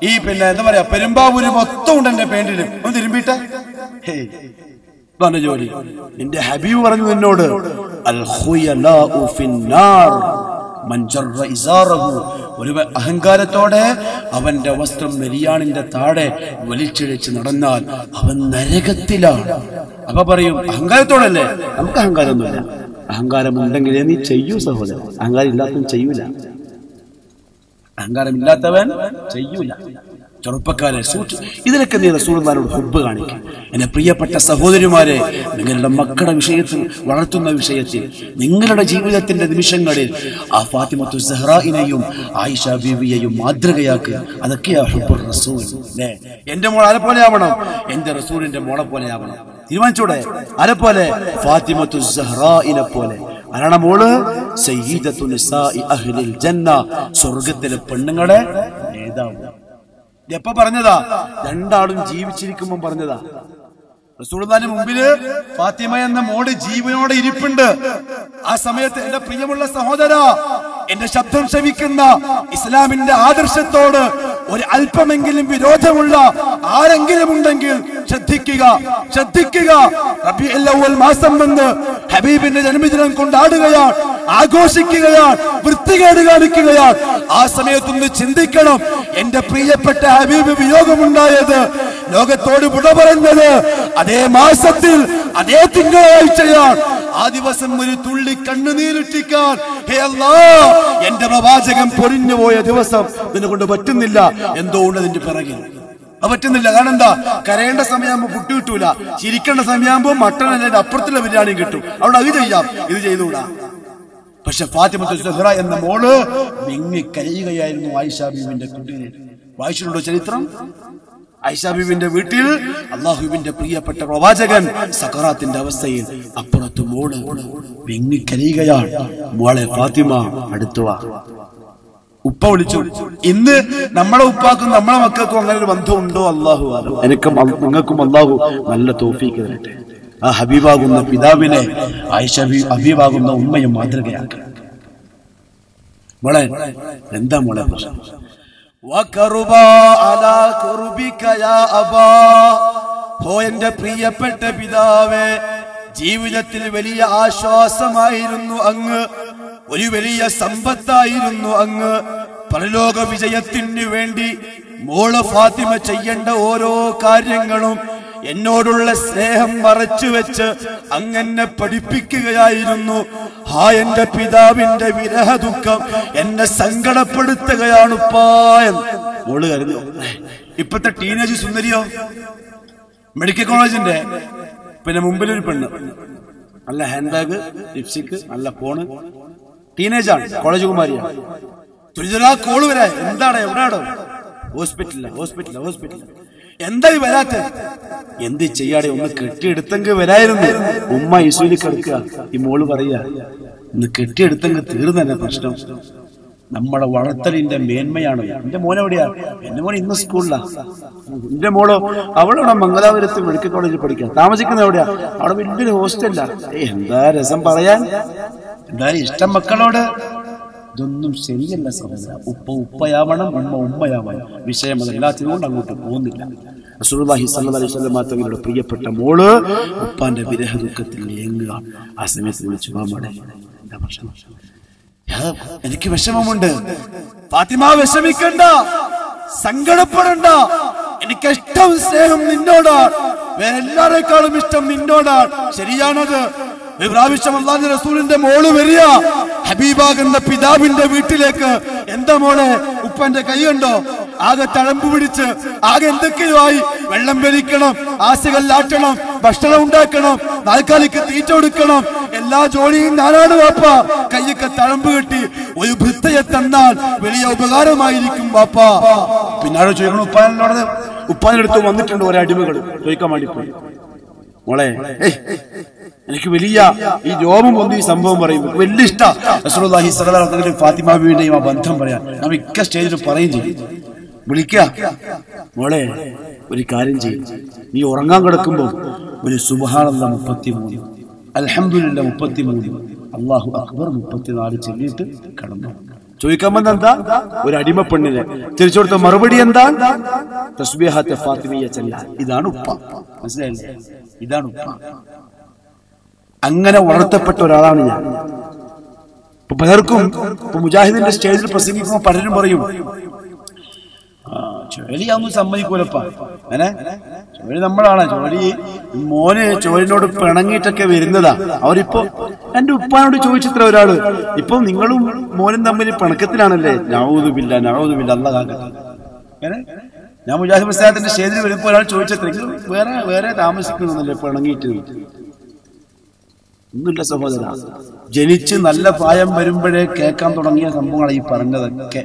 Speaker 1: ഈ പിന്നെ എന്താ പറയാ പെരുമ്പാവൂര് മൊത്തം ഉണ്ട് എന്റെ പെയിന്റില്. ഒന്ന് തിരുമ്പിട്ടെ. ഇതാണ് ജോലി. നിന്റെ ഹബീബ് പറഞ്ഞു നിന്നോട്, ഒരു അഹങ്കാരത്തോടെ അവന്റെ വസ്ത്രം നെരിയാണിന്റെ താഴെ വലിച്ചിഴച്ച് നടന്നാൽ അവൻ നരകത്തിലാണ്. അപ്പൊ പറയും അഹങ്കാരത്തോടല്ലേ? നമുക്ക് അഹങ്കാരമൊന്നുമില്ല. അഹങ്കാരം ഉണ്ടെങ്കിലേ നീ ചെയ്യൂ സഹോദരൻ. അഹങ്കാരം ഇല്ലാത്തവൻ ചെയ്യൂല. അഹങ്കാരമില്ലാത്തവൻ ചെയ്യൂല. ചെറുപ്പക്കാരെ ഇതിനൊക്കെ നീ റസൂലുള്ളാഹിയോട് ഹുബ്ബ് കാണിക്കും. എന്റെ പ്രിയപ്പെട്ട സഹോദരിമാരെ, നിങ്ങളുടെ മക്കളുടെ വിഷയത്തിൽ, വളർത്തുന്ന വിഷയത്തിൽ, നിങ്ങളുടെ ജീവിതത്തിന്റെ നിമിഷങ്ങളിൽ ആ ഫാത്തിമത്തു സഹ്റായിനെയും ആയിഷ ബീവിയെയും മാതൃകയാക്കുക. അതൊക്കെയാ ഹുബ്ബുർ റസൂൽ. എന്റെ മോൾ ആരെ പോലെ ആവണം? എന്റെ റസൂലിന്റെ മോളെ പോലെ ആവണം. തീരുമാനിച്ചൂടെ? ആരെ പോലെ? ഫാത്തിമത്തു സഹ്റായിനെ പോലെ. ആരാണ് മോള്? സയ്യിദത്തു നിസാഇ അഹ്ലിൽ ജന്ന, സ്വർഗ്ഗത്തിലെ പെണ്ണുങ്ങളുടെ നേതാവ്. എപ്പോ പറഞ്ഞതാ? രണ്ടാളും ജീവിച്ചിരിക്കുമ്പോ പറഞ്ഞതാ. റസൂലുള്ളാഹിന്റെ മുമ്പില് ഫാത്തിമ എന്ന മോള് ജീവനോടെ ഇരിപ്പുണ്ട്. ആ സമയത്ത് എന്റെ പ്രിയമുള്ള സഹോദര, എന്റെ ശബ്ദം ശ്രവിക്കുന്ന ഇസ്ലാമിന്റെ ആദർശത്തോട് ഒരു അല്പമെങ്കിലും വിരോധമുള്ള ആരെങ്കിലും ഉണ്ടെങ്കിൽ ശ്രദ്ധിക്കുക, ശ്രദ്ധിക്കുക. റബീഉൽ അവ്വൽ മാസം വന്ന് ഹബീബിന്റെ ജന്മദിനം കൊണ്ടാടുകയാണ്, ആഘോഷിക്കുകയാണ്, വൃത്തികേട് കാണിക്കുകയാണ്. ആ സമയത്തൊന്ന് ചിന്തിക്കണം. എന്റെ പ്രിയപ്പെട്ട ഹബീബ് വിയോഗമുണ്ടായത്, ലോകത്തോട് വിട പറഞ്ഞത് അതേ മാസത്തിൽ, അതേ തിങ്കളാഴ്ചയാണ്. ആ ദിവസം ഒരു തുള്ളി കണ്ണുനീരിട്ടിക്കാൻ ഹേ അല്ലാഹ്, എന്റെ പ്രവാചകൻ പൊരിഞ്ഞു പോയ ദിവസം ഇതിനെ കൊണ്ട് പറ്റുന്നില്ല. എന്തോ ഉണ്ട് അതിന്റെ പിറകിൽ. അത് പറ്റുന്നില്ല. കാരണം എന്താ? കരയേണ്ട സമയമാകുമ്പോ ഫുഡ് കിട്ടൂല, ചിരിക്കേണ്ട സമയമാകുമ്പോ മട്ടൺ അല്ലെങ്കിൽ അപ്പുറത്തുള്ള ബിരിയാണിയും കിട്ടും. അവിടെ അത് ചെയ്യാം, ഇത് ചെയ്തുകൂടാ. പക്ഷെ ഫാത്തിമത്തുൽ സുഹ്റ എന്ന മോള് വിങ്ങി കരയുകയായിരുന്നു ആയിഷ ബീവിന്റെ കുട്ടീനെ. വായിച്ചിട്ടുണ്ടോ ചരിത്രം? ആയിഷ ബീവിന്റെ വീട്ടിൽ അള്ളാഹുവിന്റെ പ്രിയപ്പെട്ട പ്രവാചകൻ സക്കറാത്തിന്റെ അവസ്ഥയിൽ, അപ്പുറത്ത് മോള് വിങ്ങി കരയുകയാണ്. മോളെ ഫാത്തിമ അടുത്തുവാ. ഉപ്പ വിളിച്ചു. ഇന്ന് നമ്മളെ ഉപ്പാക്കും നമ്മളെ മക്കൾക്കും അങ്ങനെ ഒരു ബന്ധം ഉണ്ടോ? അള്ളാഹു എനിക്കും നിങ്ങൾക്കും അള്ളാഹു നല്ല തൗഫീഖ് തരട്ടെ. ആ ഹബീബാകുന്ന പിതാവിനെ ആയിഷ ഹബീബാകുന്ന ഉമ്മയും മാതൃകയാക്കുക. മോളെ എന്താ മോളെ പ്രശ്നം? എന്റെ പ്രിയപ്പെട്ട പിതാവേ, ജീവിതത്തിൽ വലിയ ആശ്വാസമായിരുന്നു അങ്ങ്, ഒരു വലിയ സമ്പത്തായിരുന്നു അങ്ങ്. പരലോക വിജയത്തിന് വേണ്ടി മോള് ഫാത്തിമ ചെയ്യേണ്ട ഓരോ കാര്യങ്ങളും എന്നോടുള്ള സ്നേഹം മറച്ചുവെച്ച് അങ്ങനെ പഠിപ്പിക്കുകയായിരുന്നു. എന്റെ പിതാവിന്റെ വിരഹ ദുഃഖം എന്നെ സങ്കടപ്പെടുത്തുകയാണ് ഉപ്പായൻ. മോള് കരുതോ? ഇപ്പത്തെ ടീനേജ് സുന്ദരിയോ? മെഡിക്കൽ കോളേജിന്റെ പിന്നെ മുമ്പിലൊരു പെണ്ണ്, നല്ല ഹാൻഡ് ബാഗ്, ലിപ്സ്റ്റിക്, നല്ല ഫോണ്, ടീനേജാണ്, കോളേജ് കുമാരിയാണ്. തുരിതരാ കോള് വരാ. എന്താണ്? എവിടെയാണോ? ഹോസ്പിറ്റലില്ല. എന്താ വരാത്ത? എന്ത് ചെയ്യാടെ? ഒന്ന് കെട്ടിയെടുത്തെങ്കിൽ വരായിരുന്നു. ഉമ്മ ഐസിയിൽ കിടക്കുക. ഈ മോള് പറയാ, ഒന്ന് കെട്ടിയെടുത്തെങ്കിൽ തീർന്നല്ല പ്രശ്നം. നമ്മുടെ വളർത്തലിന്റെ മേന്മയാണ്. എന്റെ മോൻ എവിടെയാ? എന്റെ മോൻ ഇന്ന് സ്കൂളിലാ. എന്റെ മോളോ അവളവിടെ മംഗലാപുരത്ത് മെഡിക്കൽ കോളേജിൽ പഠിക്കാം. താമസിക്കുന്ന എവിടെയാ? അവിടെ വലിയൊരു ഹോസ്റ്റലാ. എന്താ രസം പറയാൻ, എന്താ ഇഷ്ടം മക്കളോട്. ഇതൊന്നും ശരിയല്ല സഹോദര. ഉപ്പയാവണം, ഉമ്മയാവണം. വിഷയം അതെല്ലാത്തിനും കൊണ്ട് അങ്ങോട്ട് പോകുന്നില്ല. റസൂലുള്ളാഹി സ്വല്ലല്ലാഹു അലൈഹി വസല്ലം തങ്ങളുടെ പ്രിയപ്പെട്ട മോള് ഉപ്പാന്റെ വിരഹ ദുഃഖത്തിൽ ഏങ്ങുക. ആ സമയത്ത് വിളിച്ചു, മോളെ എന്താ പ്രശ്നം? എനിക്ക് വിഷമമുണ്ട്. ഫാത്തിമ വിഷമിക്കണ്ട, സങ്കടപ്പെടണ്ട. എനിക്ക് ഇഷ്ടം സ്നേഹം നിന്നോടാണ്, വേറെ എല്ലാരെക്കാളും ഇഷ്ടം നിന്നോടാണ്. ശരിയാണത്. ഒരു പ്രാവശ്യം അല്ലാഹുവിന്റെ റസൂലിന്റെ മോള് വരിക ഹബീബാകുന്ന പിതാവിന്റെ വീട്ടിലേക്ക്. എന്താ മോളെ? ഉപ്പന്റെ കൈ കണ്ടോ? ആകെ തഴമ്പ് പിടിച്ച്, ആകെ എന്തൊക്കെയോ ആയി. വെള്ളം വലിക്കണം, ആശകല്ലാറ്റണം, ഭക്ഷണം ഉണ്ടാക്കണം, നാൽക്കാലിക്ക് തീറ്റ കൊടുക്കണം, എല്ലാ ജോലിയും ഞാനാണ് വാപ്പ. കൈയൊക്കെ തഴമ്പ് കെട്ടി. ഒരു വൃത്തയെ തന്നാൽ വലിയ ഉപകാരമായിരിക്കും വാപ്പ. പിന്നാലെ ചോദിക്കണം, ഉപ്പാനോട്. ഉപ്പാനെടുത്ത് വന്നിട്ടുണ്ട് ഒരടിമകൾ ചോദിക്കാൻ വേണ്ടി പോയി. മോളെ എനിക്ക് വലിയ ഈ രോമം വന്നു ഈ സംഭവം പറയുമ്പോൾ വലിയ ഇഷ്ടം. റസൂലുള്ളാഹി സ്വല്ലല്ലാഹു അലൈഹി വസല്ലം ഫാത്തിമ ബീവിയുടെയും ആ ബന്ധം പറയാൻ നാം ഇക്ക സ്റ്റേജിൽ പറയും ചെയ്യും. വിളിക്കുക, മോളെ ഒരു കാര്യം ചെയ്യും, നീ ഉറങ്ങാൻ കിടക്കുമ്പോൾ ഒരു സുബ്ഹാനല്ലാഹ് 33, അൽഹംദുലില്ലാഹ് 33, അല്ലാഹു അക്ബർ 34 ചൊല്ലിയിട്ട് കിടന്നു. ചോദിക്കാൻ വന്ന എന്താ? ഒരു അടിമ പെണ്ണിനെ തിരിച്ചു കൊടുത്ത മറുപടി എന്താ? തസ്ബീഹാത്ത് ഫാത്തിമിയ്യ ചൊല്ലാൻ. ഇതാണ് ഉപ്പ. മനസ്സിലായില്ലേ? ഇതാണ് ഉപ്പ. അങ്ങനെ വളർത്തപ്പെട്ട ഒരാളാണ് ഞാൻ. ഇപ്പൊ പലർക്കും ഇപ്പൊ മുജാഹിദിന്റെ സ്റ്റേജിൽ പ്രസംഗിക്കുമ്പോൾ പലരും പറയും, ചോലിയാവുമ്പോൾ സമ്മതിക്കൂലപ്പ. അങ്ങനെ ചോലി നമ്മളാണ്. ചോലി മോന് ചോലിനോട് പിണങ്ങിയിട്ടൊക്കെ വരുന്നതാ. അവരിപ്പോ എന്റെ ഉപ്പാനോട് ചോദിച്ചിത്ര ഒരാള്, ഇപ്പൊ നിങ്ങളും മോനും തമ്മിൽ പിണക്കത്തിലാണല്ലേ? നഊദുബില്ല അല്ലാഹ് കാക്കട്ടെ. അങ്ങനെ ഞാൻ മുജാഹിദ് പ്രസ്ഥാനത്തിന്റെ സ്റ്റേജിൽ വരുമ്പോൾ ഒരാൾ ചോദിച്ചത്ര, വേറെ താമസിക്കുന്നല്ലേ പിണങ്ങിയിട്ട്? ഒന്നുമില്ല സഹോദര. ജനിച്ച് നല്ല പ്രായം വരുമ്പോഴേ കേൾക്കാൻ തുടങ്ങിയ സംഭവങ്ങളാണ് ഈ പറഞ്ഞതൊക്കെ.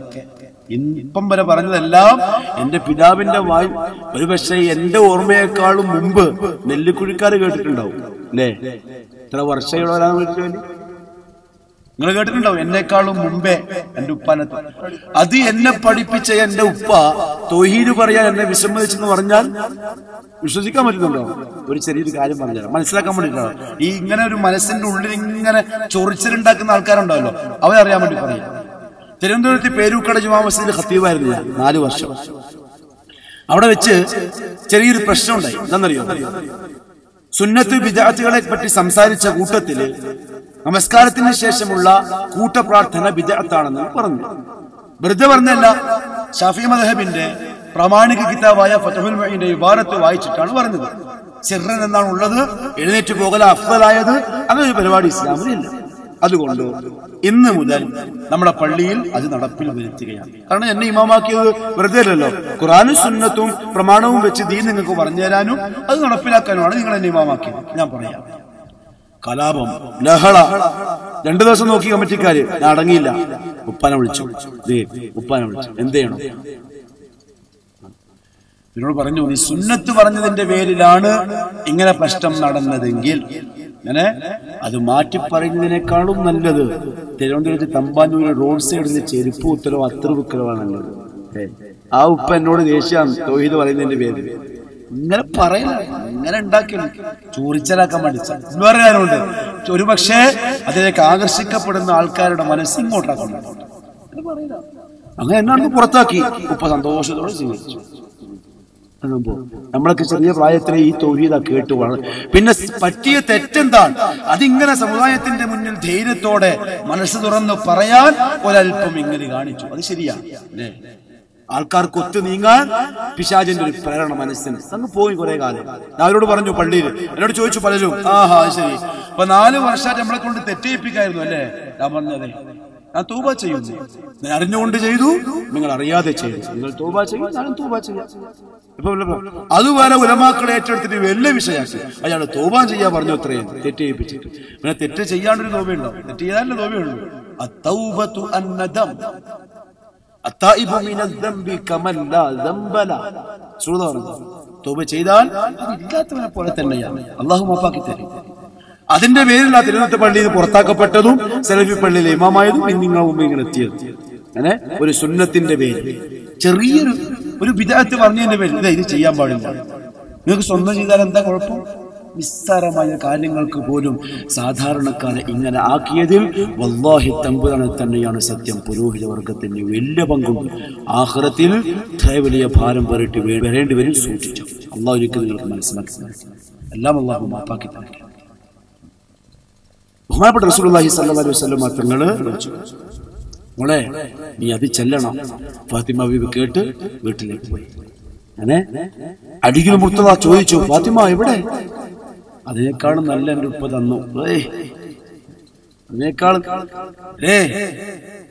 Speaker 1: ഇപ്പം വരെ പറഞ്ഞതെല്ലാം എന്റെ പിതാവിന്റെ വായു. ഒരുപക്ഷെ എന്റെ ഓർമ്മയെക്കാളും മുമ്പ് നെല്ലിക്കുഴിക്കാർ കേട്ടിട്ടുണ്ടാവും അല്ലേ? ഇത്ര വർഷമുള്ളവരാണ് വിളിച്ചു. നിങ്ങൾ കേട്ടിട്ടുണ്ടാവും എന്നെക്കാളും മുമ്പേ എന്റെ ഉപ്പാനെ. അത് എന്നെ പഠിപ്പിച്ച എന്റെ ഉപ്പ തൗഹീദ് പറയാൻ എന്നെ വിസമ്മതിച്ചെന്ന് പറഞ്ഞാൽ വിശ്വസിക്കാൻ പറ്റുന്നുണ്ടോ? ഒരു ചെറിയൊരു കാര്യം പറഞ്ഞാൽ മനസ്സിലാക്കാൻ വേണ്ടിയിട്ടാണ്. ഈ ഇങ്ങനെ ഒരു മനസ്സിന്റെ ഉള്ളിൽ ഇങ്ങനെ ചൊറിച്ചിലുണ്ടാക്കുന്ന ആൾക്കാരുണ്ടാവല്ലോ, അവരറിയാൻ വേണ്ടി പറയാം. തിരുവനന്തപുരത്ത് പേരൂക്കട ജുമാ മസ്ജിദിൽ ഖത്തീബായിരുന്നു 4 വർഷം. അവിടെ വെച്ച് ചെറിയൊരു പ്രശ്നം ഉണ്ടായി. എന്താണെന്നറിയോ? സുന്നത്ത് ബിദ്അത്തുകളെ പറ്റി സംസാരിച്ച കൂട്ടത്തില് നമസ്കാരത്തിന് ശേഷമുള്ള കൂട്ടപ്രാർത്ഥന ബിദ്അത്താണെന്ന് പറഞ്ഞു. വെറുതെ പറഞ്ഞല്ല, ശാഫിഈ മദ്ഹബിന്റെ പ്രാമാണിക കിതാബായ ഫത്ഹുൽ മുഈന്റെ ഇബാറത്ത് വായിച്ചിട്ടാണ് പറഞ്ഞത്. സിർറൻ എന്നാണ് ഉള്ളത്, എഴുന്നേറ്റ് പോകല അഫ്ദലായത്, അങ്ങനെ ഒരു പരിപാടി ഇസ്ലാമിലില്ല. അതുകൊണ്ട് ഇന്ന് മുതൽ നമ്മുടെ പള്ളിയിൽ അത് നടപ്പിൽ വരുത്തുകയാണ്. കാരണം എന്നെ ഇമാമാക്കിയത് വെറുതെ അല്ലല്ലോ, ഖുർആനും സുന്നത്തും പ്രമാണവും വെച്ച് ദീൻ നിങ്ങൾക്ക് പറഞ്ഞു തരാനും അത് നടപ്പിലാക്കാനുമാണ് നിങ്ങൾ എന്നെ ഇമാമാക്കിയത്. ഞാൻ പറയാം, കലാപം, ലഹള 2 ദിവസം നോക്കി കമ്മിറ്റിക്കാര്, ഞാൻ അടങ്ങിയില്ല, ഉപ്പാനെ വിളിച്ചു, എന്ത് ചെയ്യണം? എന്നോട് പറഞ്ഞു, നീ സുന്നത്ത് പറഞ്ഞതിന്റെ പേരിലാണ് ഇങ്ങനെ പ്രശ്നം നടന്നതെങ്കിൽ അങ്ങനെ അത് മാറ്റി പറയുന്നതിനേക്കാളും നല്ലത് തിരുവനന്തപുരത്ത് തമ്പാനൂര് റോഡ് സൈഡിൽ ചെരുപ്പ് ഉത്തരവ് അത്ര ഉത്തരവാണ് നല്ലത്. ആ ഉപ്പ എന്നോട് ദേഷ്യാണ് തൗഹീദ് പറയുന്നതിന്റെ പേരിൽ. ഇങ്ങനെ പറയണം, ഇങ്ങനെ ഉണ്ടാക്കി ചോറിച്ചലാക്കാൻ പഠിച്ച പറയാനുണ്ട്. ഒരു പക്ഷേ അതിലേക്ക് ആകർഷിക്കപ്പെടുന്ന ആൾക്കാരുടെ മനസ്സ് ഇങ്ങോട്ടാക്കണം. അങ്ങനെ എന്നാണ് പുറത്താക്കി. ഉപ്പ സന്തോഷത്തോടെ സ്വീകരിച്ചു. നമ്മളൊക്കെ ചെറിയ പ്രായത്തിലെ ഈ തൗഹീദ കേട്ടു പിന്നെ പറ്റിയ തെറ്റെന്താണ് അതിങ്ങനെ സമുദായത്തിന്റെ മുന്നിൽ ധൈര്യത്തോടെ മനസ്സ് തുറന്ന് പറയാൻ ഒരല്പം ഇങ്ങനെ കാണിച്ചു. അത് ശരിയാണ് അല്ലേ? ആൾക്കാർക്ക് ഒത്തു നീങ്ങാൻ പിശാചിന്റെ ഒരു പ്രേരണ മനസ്സിന് അങ്ങ് പോയി കുറെ കാലം. ഞാൻ അവരോട് പറഞ്ഞു, പള്ളിയിൽ എന്നോട് ചോദിച്ചു പലരും, ശരി, അപ്പൊ 4 വർഷമായിട്ട് നമ്മളെ കൊണ്ട് തെറ്റേൽപ്പിക്കായിരുന്നു അല്ലേ? ഞാൻ പറഞ്ഞതേ, ഞാൻ തൗബ ചെയ്യുന്നു. ഞാൻ അറിഞ്ഞുകൊണ്ട് ചെയ്തു, നിങ്ങൾ അറിയാതെ ചെയ്തു. നിങ്ങൾ തൗബ ചെയ്യും, ഞാനും തൗബ ചെയ്യാം. ഇപ്പൊ അതുവരെ ഉലമാക്കളെ ഏറ്റെടുത്തിട്ട് വലിയ വിഷയമാക്കി. അയാൾ തൗബ ചെയ്യാൻ പറഞ്ഞു, അത്രയും തെറ്റേൽപ്പിച്ചിട്ട്. പിന്നെ തെറ്റ് ചെയ്യാണ്ടൊരു തൗബയുണ്ടോ? തെറ്റ് ചെയ്യാനല്ലേ തൗബയുള്ളൂ. അത്തൗബതു അന്നദം അത്തായിബു മിനദ്ദംബി കമൻ ലാ ദംബ ല. തൗബ ചെയ്താൽ ഇല്ലാത്തവനെ പോലെ തന്നെയാണ്. അല്ലാഹു മാപ്പാക്കി തരും. അതിന്റെ പേരിൽ ആ തിരുവനന്തപുരത്തെ പള്ളിയിൽ പുറത്താക്കപ്പെട്ടതും സലഫി പള്ളിയിലെ ഇമാമായതും നിങ്ങളുടെ മുമ്പ് ഇങ്ങനെ എത്തിയത്. അങ്ങനെ ഒരു സുന്നത്തിന്റെ പേരിൽ ചെറിയൊരു ബിദ്അത്ത് പറഞ്ഞതിന്റെ പേരിൽ ഇത് ചെയ്യാൻ പാടില്ല. നിങ്ങൾക്ക് സ്വന്തം ചെയ്താൽ എന്താ കുഴപ്പം? നിസ്സാരമായ കാര്യങ്ങൾക്ക് പോലും സാധാരണക്കാരെ ഇങ്ങനെ ആക്കിയതിൽ വല്ലാഹി തമ്പുരാനെ തന്നെയാണ് സത്യം. പുരോഹിത വർഗത്തിന് വലിയ പങ്കുണ്ട്. ആഖിറത്തിൽ വലിയ ഭാരം വരേണ്ടി വരും. സൂക്ഷിച്ചു. അള്ളാഹു ഒരിക്കലും നിങ്ങൾക്ക് മനസ്സിലാക്കി എല്ലാം അള്ളാഹു മാപ്പാക്കി തരട്ടെ. ബഹുമാനപ്പെട്ട റസൂലുള്ളാഹി സ്വല്ലല്ലാഹു അലൈഹി വസല്ലം തങ്ങള് മോളെ നീ അത് ചെല്ലണം. ഫാത്തിമ ബീവി കേട്ട് വീട്ടിലേക്ക് പോയി. അങ്ങനെ അടിയിൽ മുർത്തദ ചോദിച്ചു, ഫാത്തിമ എവിടെ? അതിനേക്കാളും നല്ല എന്റെ ഉപ്പ തന്നു. അതിനേക്കാൾ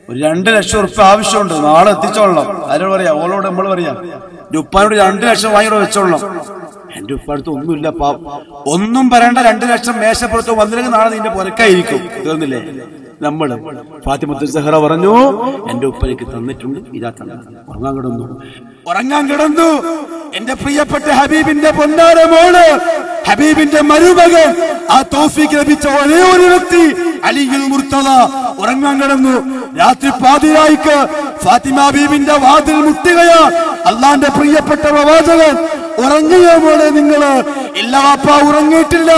Speaker 1: ഒരു 2 ലക്ഷം ഉറുപ്പ്യ ആവശ്യമുണ്ട്, നാളെ എത്തിച്ചോളണം. ആരോട് പറയാ? ഓളോട് നമ്മൾ പറയാം, എന്റെ ഉപ്പാനോട് 2 ലക്ഷം വാങ്ങിയോടെ വെച്ചോളണം. എന്റെ ഉപ്പ അടുത്ത് ഒന്നുമില്ല. ഒന്നും പറയണ്ട, 2 ലക്ഷം മേശപ്പുറത്ത് വന്നില്ലെങ്കിൽ നാളെ നിന്റെ പുറക്കായിരിക്കും. തീർന്നില്ലേ? നമ്മള് ഫാത്തിമത്തുൽ സഹറ പറഞ്ഞു, എന്റെ ഉപ്പലേക്ക് തന്നിട്ടുണ്ട്, ഇതാ തന്നെ. ഉറങ്ങാൻ കിടന്നു എന്റെ പ്രിയപ്പെട്ട ഹബീബിന്റെ പൊന്നാര മോള്, ഹബീബിന്റെ മരുമകൻ, ആ തൗഫീഖ് ലഭിച്ച ഒരേ ഒരു വ്യക്തി അലിയുൽ മുർത്തദ ഉറങ്ങാൻ കിടന്നു. രാത്രി പാതിരായിക്ക് ഫാത്തിമ ബീബിന്റെ വാതിൽ മുട്ടുകയാ. അള്ളാന്റെ പ്രിയപ്പെട്ട പ്രവാചകൻ, ഉറങ്ങിയോ മോളെ നിങ്ങള്? ഇല്ല വാപ്പ, ഉറങ്ങിയിട്ടില്ല.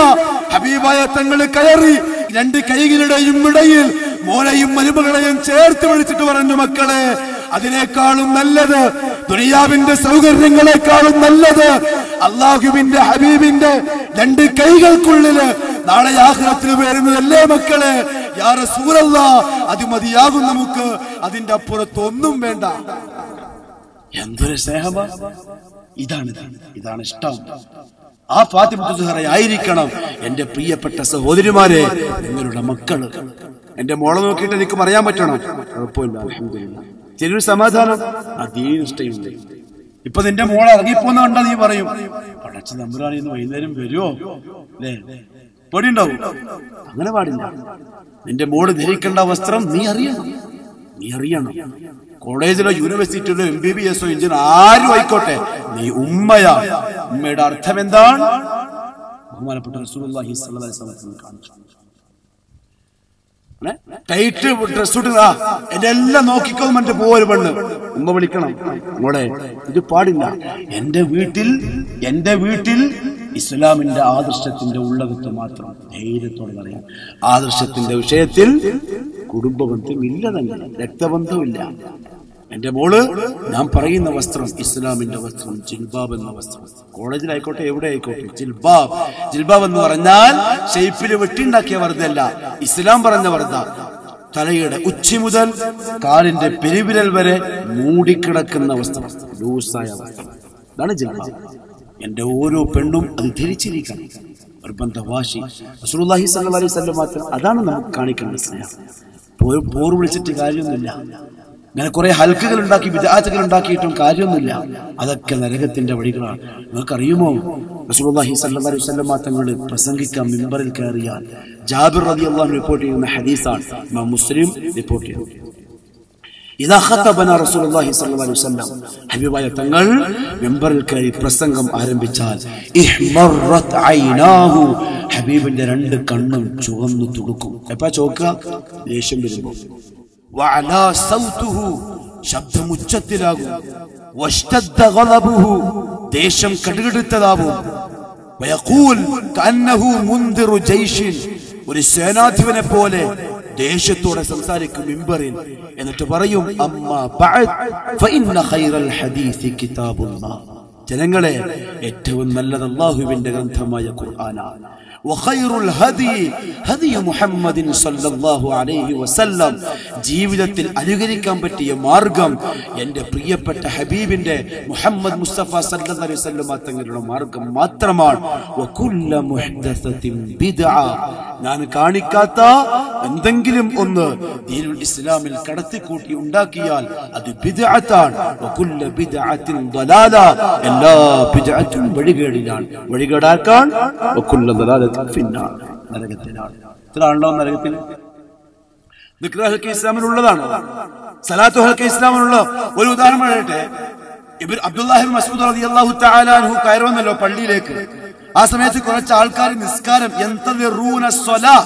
Speaker 1: ഹബീബായ തങ്ങള് കയറി 2 കൈകളുടെയും ഇടയിൽ മോനെയും മരുമകളെയും ചേർത്ത് വിളിച്ചിട്ട് പറഞ്ഞു, മക്കളെ, അതിനേക്കാളും നല്ലത്, ദുനിയാവിന്റെ സൗകര്യങ്ങളെക്കാളും നല്ലത് അള്ളാഹുവിന്റെ ഹബീബിന്റെ 2 കൈകൾക്കുള്ളില് നാളെ ആഖിറത്തിൽ വരുന്നതല്ലേ മക്കളെ? യാ റസൂലല്ലാഹ്, അത് മതിയാകും നമുക്ക്, അതിന്റെ അപ്പുറത്ത് ഒന്നും വേണ്ട. എന്തൊരു സ്നേഹമാ! ഇതാണ് ഇഷ്ടം. ആ ഫാത്തിമത്തുൽ സഹറ ആയിരിക്കണം എന്റെ പ്രിയപ്പെട്ട സഹോദരിമാരെ, നിങ്ങളുടെ മക്കള്. എന്റെ മോളെ നോക്കിയിട്ട് എനിക്ക് പറയാൻ പറ്റണം, കുഴപ്പമില്ല, അൽഹംദുലില്ലാ, ചെറിയൊരു സമാധാനം. അതീനിഷ്ടയുണ്ട്. ഇപ്പൊ നിന്റെ മോളെ ഇറങ്ങിപ്പോന്ന കണ്ടാ നീ പറയും, പടച്ച തമ്പുരാനെ ഇന്ന് വൈകുന്നേരം വരുമോ അല്ലേ? പേടിയുണ്ടാവും. അങ്ങനെ പാടില്ല. നിന്റെ മോള് ധരിക്കേണ്ട വസ്ത്രം നീ അറിയണം. കോളേജിലോ യൂണിവേഴ്സിറ്റിയിലോ MBBS എഞ്ചിനീയർ ആരും ആയിക്കോട്ടെ, നീ ഉമ്മയാ. ഉമ്മയുടെ അർത്ഥം എന്താണ്? ബഹുമാനപ്പെട്ട റസൂലുള്ളാഹി സ്വല്ലല്ലാഹു അലൈഹി വസല്ലം കാണിച്ചു. ടൈറ്റ് ഡ്രസ് ഇടുക, എന്റെ എല്ലാം നോക്കിക്കോ മറ്റേ പോവൊരു പെണ്ണ്. ഉമ്മ വിളിക്കണം, മോളെ ഇത് പാടില്ല. എന്റെ വീട്ടിൽ ഇസ്ലാമിന്റെ ആദർശത്തിന്റെ ഉള്ളകത്ത് മാത്രം ധൈര്യത്തോടെ പറയാം. ആദർശത്തിന്റെ വിഷയത്തിൽ കുടുംബബന്ധം ഇല്ല തന്നെ, രക്തബന്ധമില്ല. എന്റെ മോള് ഞാൻ പറയുന്ന വസ്ത്രം ഇസ്ലാമിന്റെ വസ്ത്രം, ജിൽബാബ് എന്ന വസ്ത്രം. കോളേജിലായിക്കോട്ടെ എവിടെ ആയിക്കോട്ടെ ജിൽബാബ്. ജിൽബാബ് എന്ന് പറഞ്ഞാൽ ഷെയ്പ്പില് വെട്ടിണ്ടാക്കിയ വർദ്ധല്ല, ഇസ്ലാം പറഞ്ഞ വർദ്ധ. തലയുടെ ഉച്ചി മുതൽ കാലിന്റെ പെരുവിരൽ വരെ മൂടിക്കിടക്കുന്ന വസ്ത്രം, ലൂസായ വസ്ത്രം, അതാണ് ജിൽബാബ്. എന്റെ ഓരോ പെണ്ണും അത് ധരിച്ചിരിക്കണം, നിർബന്ധ വാശി. റസൂലുള്ളാഹി സ്വല്ലല്ലാഹു അലൈഹി വസല്ലം മാത്രം അതാണ് നമുക്ക് കാണിക്കേണ്ട സ്നേഹം. പോർ വിളിച്ചിട്ട് കാര്യമൊന്നുമില്ല, അങ്ങനെ കുറെ ഹൽക്കുകൾ ഉണ്ടാക്കി ബിദ്അത്തുകൾ ഉണ്ടാക്കിയിട്ടും കാര്യമൊന്നുമില്ല. അതൊക്കെ നരകത്തിന്റെ വഴികളാണ്. നിങ്ങൾക്കറിയുമോ, റസൂലുള്ളാഹി സ്വല്ലല്ലാഹു അലൈഹി വസല്ലം തങ്ങൾ പ്രസംഗിക്കാൻ മിമ്പറിൽ കയറിയാൽ, ജാബിർ റളിയല്ലാഹു അൻഹു റിപ്പോർട്ട് ചെയ്യുന്ന ഹദീസാണ്, ഇമാം മുസ്ലിം റിപ്പോർട്ട് ചെയ്യുന്നു. ഇദാ ഖതബന റസൂലുള്ളാഹി സ്വല്ലല്ലാഹു അലൈഹി വസല്ലം, ഹബീബായ തങ്ങൾ മിമ്പറിൽ കയറി പ്രസംഗം ആരംഭിച്ചാൽ, ഇഹ്മറത് ഐനാഹു, ഹബീബിന്റെ രണ്ട് കണ്ണും ചുവന്നു തുടുക്കും. എപ്പാ ചോക്കുക? ദേഷ്യം വരുമ്പോൾ. വഅലാ സൗതുഹു, ശബ്ദം ഉച്ചത്തിലാകും. വഷ്തദ്ദ ഗളബുഹു, ദേഷ്യം കടുകടുത്തതാവും. വയഖൂൽ കഅന്നഹു മുൻദിറു ജയ്ഷിൻ, ഒരു സേനാധിപനെ പോലെ ദേഷ്യത്തോടെ സംസാരിക്കും മിമ്പറിൽ. എന്നിട്ട് പറയും, അമ്മാ ബഅദ് ഫഇന്ന ഖൈറൽ ഹദീസി കിതാബുല്ലാഹ്, ജനങ്ങളെ ഏറ്റവും നല്ലത് അല്ലാഹുവിന്റെ ഗ്രന്ഥമായ ഖുർആനാണ്. വഖൈറുൽ ഹദി ഹദി മുഹമ്മദിൻ സ്വല്ലല്ലാഹു അലൈഹി വസല്ലം, ജീവിതത്തിൽ അനുകരിക്കാൻ പറ്റിയ മാർഗം എന്റെ പ്രിയപ്പെട്ട ഹബീബിന്റെ മുഹമ്മദ് മുസ്തഫ സല്ലല്ലാഹു അലൈഹി വസല്ലം തങ്ങളുടെ മാർഗം മാത്രമാണ്. വകുല്ല മുഹ്ദസത്തിൻ ബിദ്അ, ഞാൻ കാണിക്കാത്ത എന്തെങ്കിലും ഒന്ന് ദീനുൽ ഇസ്ലാമിൽ കടത്തിക്കൂട്ടി ഉണ്ടാക്കിയാൽ അത് ബിദ്അത്താണ്. വകുല്ല ബിദ്അത്തിൻ ദലാല, എല്ലാ ബിദ്അത്തും വഴികേടിലാണ്. വഴികേടാക്കാൻ വകുല്ല ദലാല നരകത്തിലാണ്. ഇത്രയാണല്ലോ നരകത്തിൽ. ദിക്റുകൾക്ക് ഇസ്ലാമിലുള്ളതാണ്, സലാത്തുകൾക്ക് ഇസ്ലാമിലുള്ള. ഒരു ഉദാഹരണം പറയട്ടെ. അബ്ദുല്ലാഹി മസ്ഊദ് റളിയല്ലാഹു തആല അൻഹു കയറുന്നല്ലോ പള്ളിയിലേക്ക്. ആ സമയത്ത് കുറച്ച് ആൾക്കാർ നിസ്കാരം യന്തദിറൂന സ്വലാ,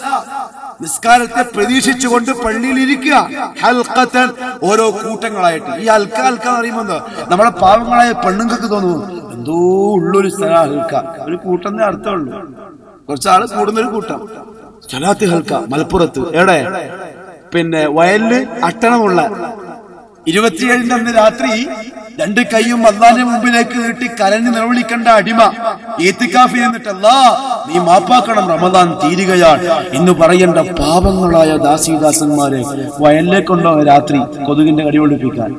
Speaker 1: നിസ്കാരത്തെ പ്രതീക്ഷിച്ചുകൊണ്ട് പള്ളിയിൽ ഇരിക്കുക. ഹൽഖതൻ, ഓരോ കൂട്ടങ്ങളായിട്ട്. ഈ ഹൽക്ക എന്ന് പറയുമ്പോൾ നമ്മളെ പാവങ്ങളായ പെണ്ണുങ്ങൾക്ക് തോന്നുന്നു എന്തോ ഉള്ളൊരു സ്ഥല ഹൽക്ക, ഒരു കൂട്ടം അർത്ഥമുള്ളൂ. കുറച്ചാള് കൂടുന്നൊരു കൂട്ടം. സലാത്ത് ഹൽക്ക മലപ്പുറത്ത് എവിടെ? പിന്നെ വയലില് അട്ടണമുള്ള 27 അന്ന് രാത്രി രണ്ട് കൈയും അല്ലാഹുവിന്റെ മുമ്പിലേക്ക് നീട്ടി കരഞ്ഞ് നിലവിളിക്കേണ്ട അടിമ ഈത്തിക്കാഫിൽ നിന്നിട്ട്, അല്ലാഹ് നീ മാപ്പാക്കണം, റമദാൻ തീരുകയാണ് എന്ന് പറയേണ്ട പാപങ്ങളായ ദാസീദാസന്മാരെ വയലിലേക്കുണ്ടോ രാത്രി കൊതുകിന്റെ കടി ഒളിപ്പിക്കാൻ?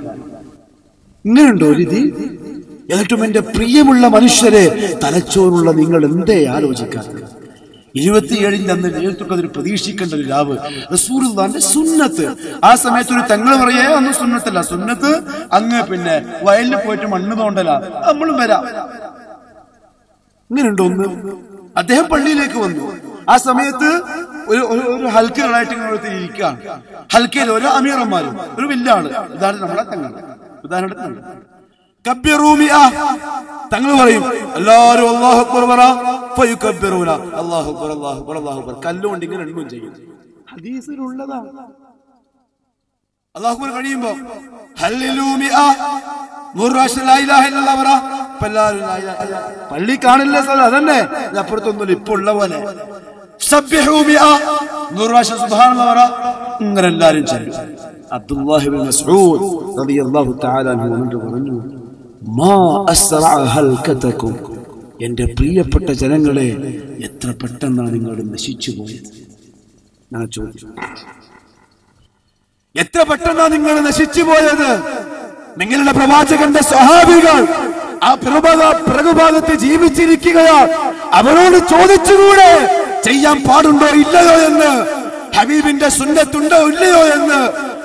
Speaker 1: ഇങ്ങനെയുണ്ടോ ഒരു ഇത്? എന്നിട്ടും എന്റെ പ്രിയമുള്ള മനുഷ്യരെ, തലച്ചോറുള്ള നിങ്ങൾ എന്തേ ആലോചിക്കാത്തത്? 27 അന്ന് നേതൃത്വം അതിൽ പ്രതീക്ഷിക്കേണ്ട ഒരു രാവ്, റസൂലുള്ളാഹിന്റെ സുന്നത്ത്. ആ സമയത്ത് ഒരു തങ്ങൾ പറയേ ഒന്നും സുന്നത്തല്ല, സുന്നത്ത് അങ്ങ് പിന്നെ വയലിൽ പോയിട്ട് മണ്ണ് തോണ്ടല, നമ്മളും വരാം. ഇങ്ങനെയുണ്ടോ ഒന്ന്? അദ്ദേഹം പള്ളിയിലേക്ക് വന്നു. ആ സമയത്ത് ഒരു ഹൽക്കകളായിട്ട് ഇങ്ങനെ ഇരിക്കുകയാണ്. ഹൽക്കയിൽ ഓരോ അമീറന്മാരും ഒരു വില്ലാണ്. ഉദാഹരണം നമ്മളെ തങ്ങൾ, ഉദാഹരണത്തിന് തങ്ങൾ പറയും, എല്ലാവരും അല്ലാഹു അക്ബർ പറ, ഫയുകബ്ബിറൂന, അല്ലാഹു അക്ബർ അല്ലാഹു അക്ബർ അല്ലാഹു അക്ബർ. കല്ലുകൊണ്ട് ഇങ്ങനെ എണ്ണും ചെയ്യും. ഹദീസിലുള്ളതാണ്. അല്ലാഹു അക്ബർ കഴിയുമ്പോ ഹല്ലിലൂ മിഅ, 100 പ്രാവശ്യം ലാ ഇലാഹ ഇല്ലല്ലാഹ് പറ. പള്ളി കാണില്ലേ സ്ഥലം അതന്നെ, അപ്പുറത്തൊന്നുമില്ല, ഇപ്പൊ ഉള്ള പോലെ. സബ്ബിഹൂ മിഅ, 100 പ്രാവശ്യം സുബ്ഹാനല്ലാഹ് പറ. ഇങ്ങനെ എല്ലാരും ചെയ്യും. അബ്ദുല്ലാഹി ഇബ്നു മസ്ഊദ് റളിയല്ലാഹു തആല അൻഹു പറഞ്ഞു, മാ അസ്റഅ ഹൽകതകും, എന്റെ പ്രിയപ്പെട്ട ജനങ്ങളെ എത്ര പെട്ടെന്നാണ് നിങ്ങൾ നശിച്ചു പോയത്? ഞാൻ ചോദിച്ചു, എത്ര പെട്ടെന്നാണ് നിങ്ങൾ നശിച്ചു പോയത്? നിങ്ങളുടെ പ്രവാചകന്റെ സ്വഹാബികൾ ആ പിറകുഭാഗത്ത് ജീവിച്ചിരിക്കുകയാണ്. അവരോട് ചോദിച്ചുകൂടെ ചെയ്യാൻ പാടുണ്ടോ ഇല്ലയോ എന്ന്, ഹബീബിന്റെ സുന്നത്തുണ്ടോ ഇല്ലയോ എന്ന്?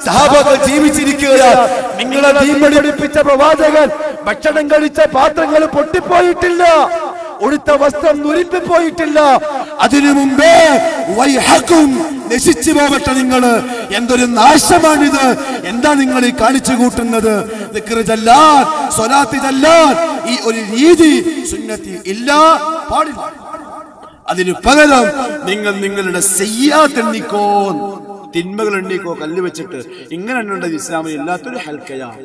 Speaker 1: സഹാബകൾ ജീവിച്ചിരിക്കുകയാണ്. നിങ്ങളെ ദീൻ പഠിപ്പിച്ച പ്രവാചകൻ ഭക്ഷണം കഴിച്ച പാത്രങ്ങൾ പൊട്ടിപ്പോയിട്ടില്ല, ഉടുത്ത വസ്ത്രം നുരിപ്പിപ്പോയിട്ടില്ല. അതിനു മുമ്പേ വൈഹക്കും, നശിച്ചു പോകട്ടെ നിങ്ങള്, എന്തൊരു നാശമാണിത്, എന്താ നിങ്ങൾ ഈ കാണിച്ചു കൂട്ടുന്നത്? ദിക്ർ ചൊല്ലാൻ, സ്വലാത്ത് ചൊല്ലാൻ ഈ ഒരു രീതി സുന്നത്തിൽ ഇല്ല, പാടില്ല. അതിനു പകരം നിങ്ങൾ നിങ്ങളുടെ സയ്യാത്ത് എണ്ണിക്കോ, തിന്മകൾ എണ്ണിക്കോ, കല്ല് വെച്ചിട്ട്. ഇങ്ങനെ എണ്ണേണ്ടത് ഇസ്ലാമിൽ ഇല്ലാത്തൊരു ഹൽക്കയാണ്.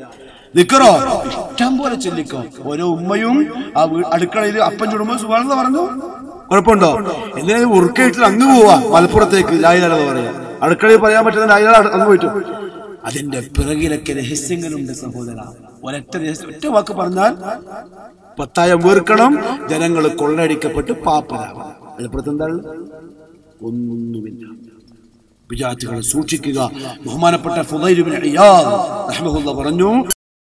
Speaker 1: ദിക്റോ ഇഷ്ടം പോലെ ചൊല്ലിക്കോ. ഓരോ ഉമ്മയും ആ അടുക്കളയിൽ അപ്പം ചുടുമ്പോ സുബ്ഹാനല്ലാഹ് പറഞ്ഞു, കുഴപ്പമുണ്ടോ? എന്തിനാ ഉറുക്കായിട്ട് അങ്ങ് പോവാ മലപ്പുറത്തേക്ക് ലാ ഇലാഹ ഇല്ലല്ലാഹ് പറയാ? അടുക്കളയിൽ പറയാൻ പറ്റുന്ന അയാൾ അങ്ങ് പോയിട്ടു. അതിന്റെ പിറകിലൊക്കെ രഹസ്യങ്ങളുണ്ട് സഹോദര. ഒറ്റ വാക്ക് പറഞ്ഞാൽ പത്തായം വീർക്കണം, ജനങ്ങൾ കൊള്ളയടിക്കപ്പെട്ട് പാപ്പരാവണം. അതിനപ്പുറത്ത് എന്താണ്? ഒന്നുമില്ല. വിദ്യാർത്ഥികളെ സൂക്ഷിക്കുക. ബഹുമാനപ്പെട്ട ഫുദൈൽ ഇബ്നു ഇയാദ് റഹിമഹുല്ലാഹ് പറഞ്ഞു,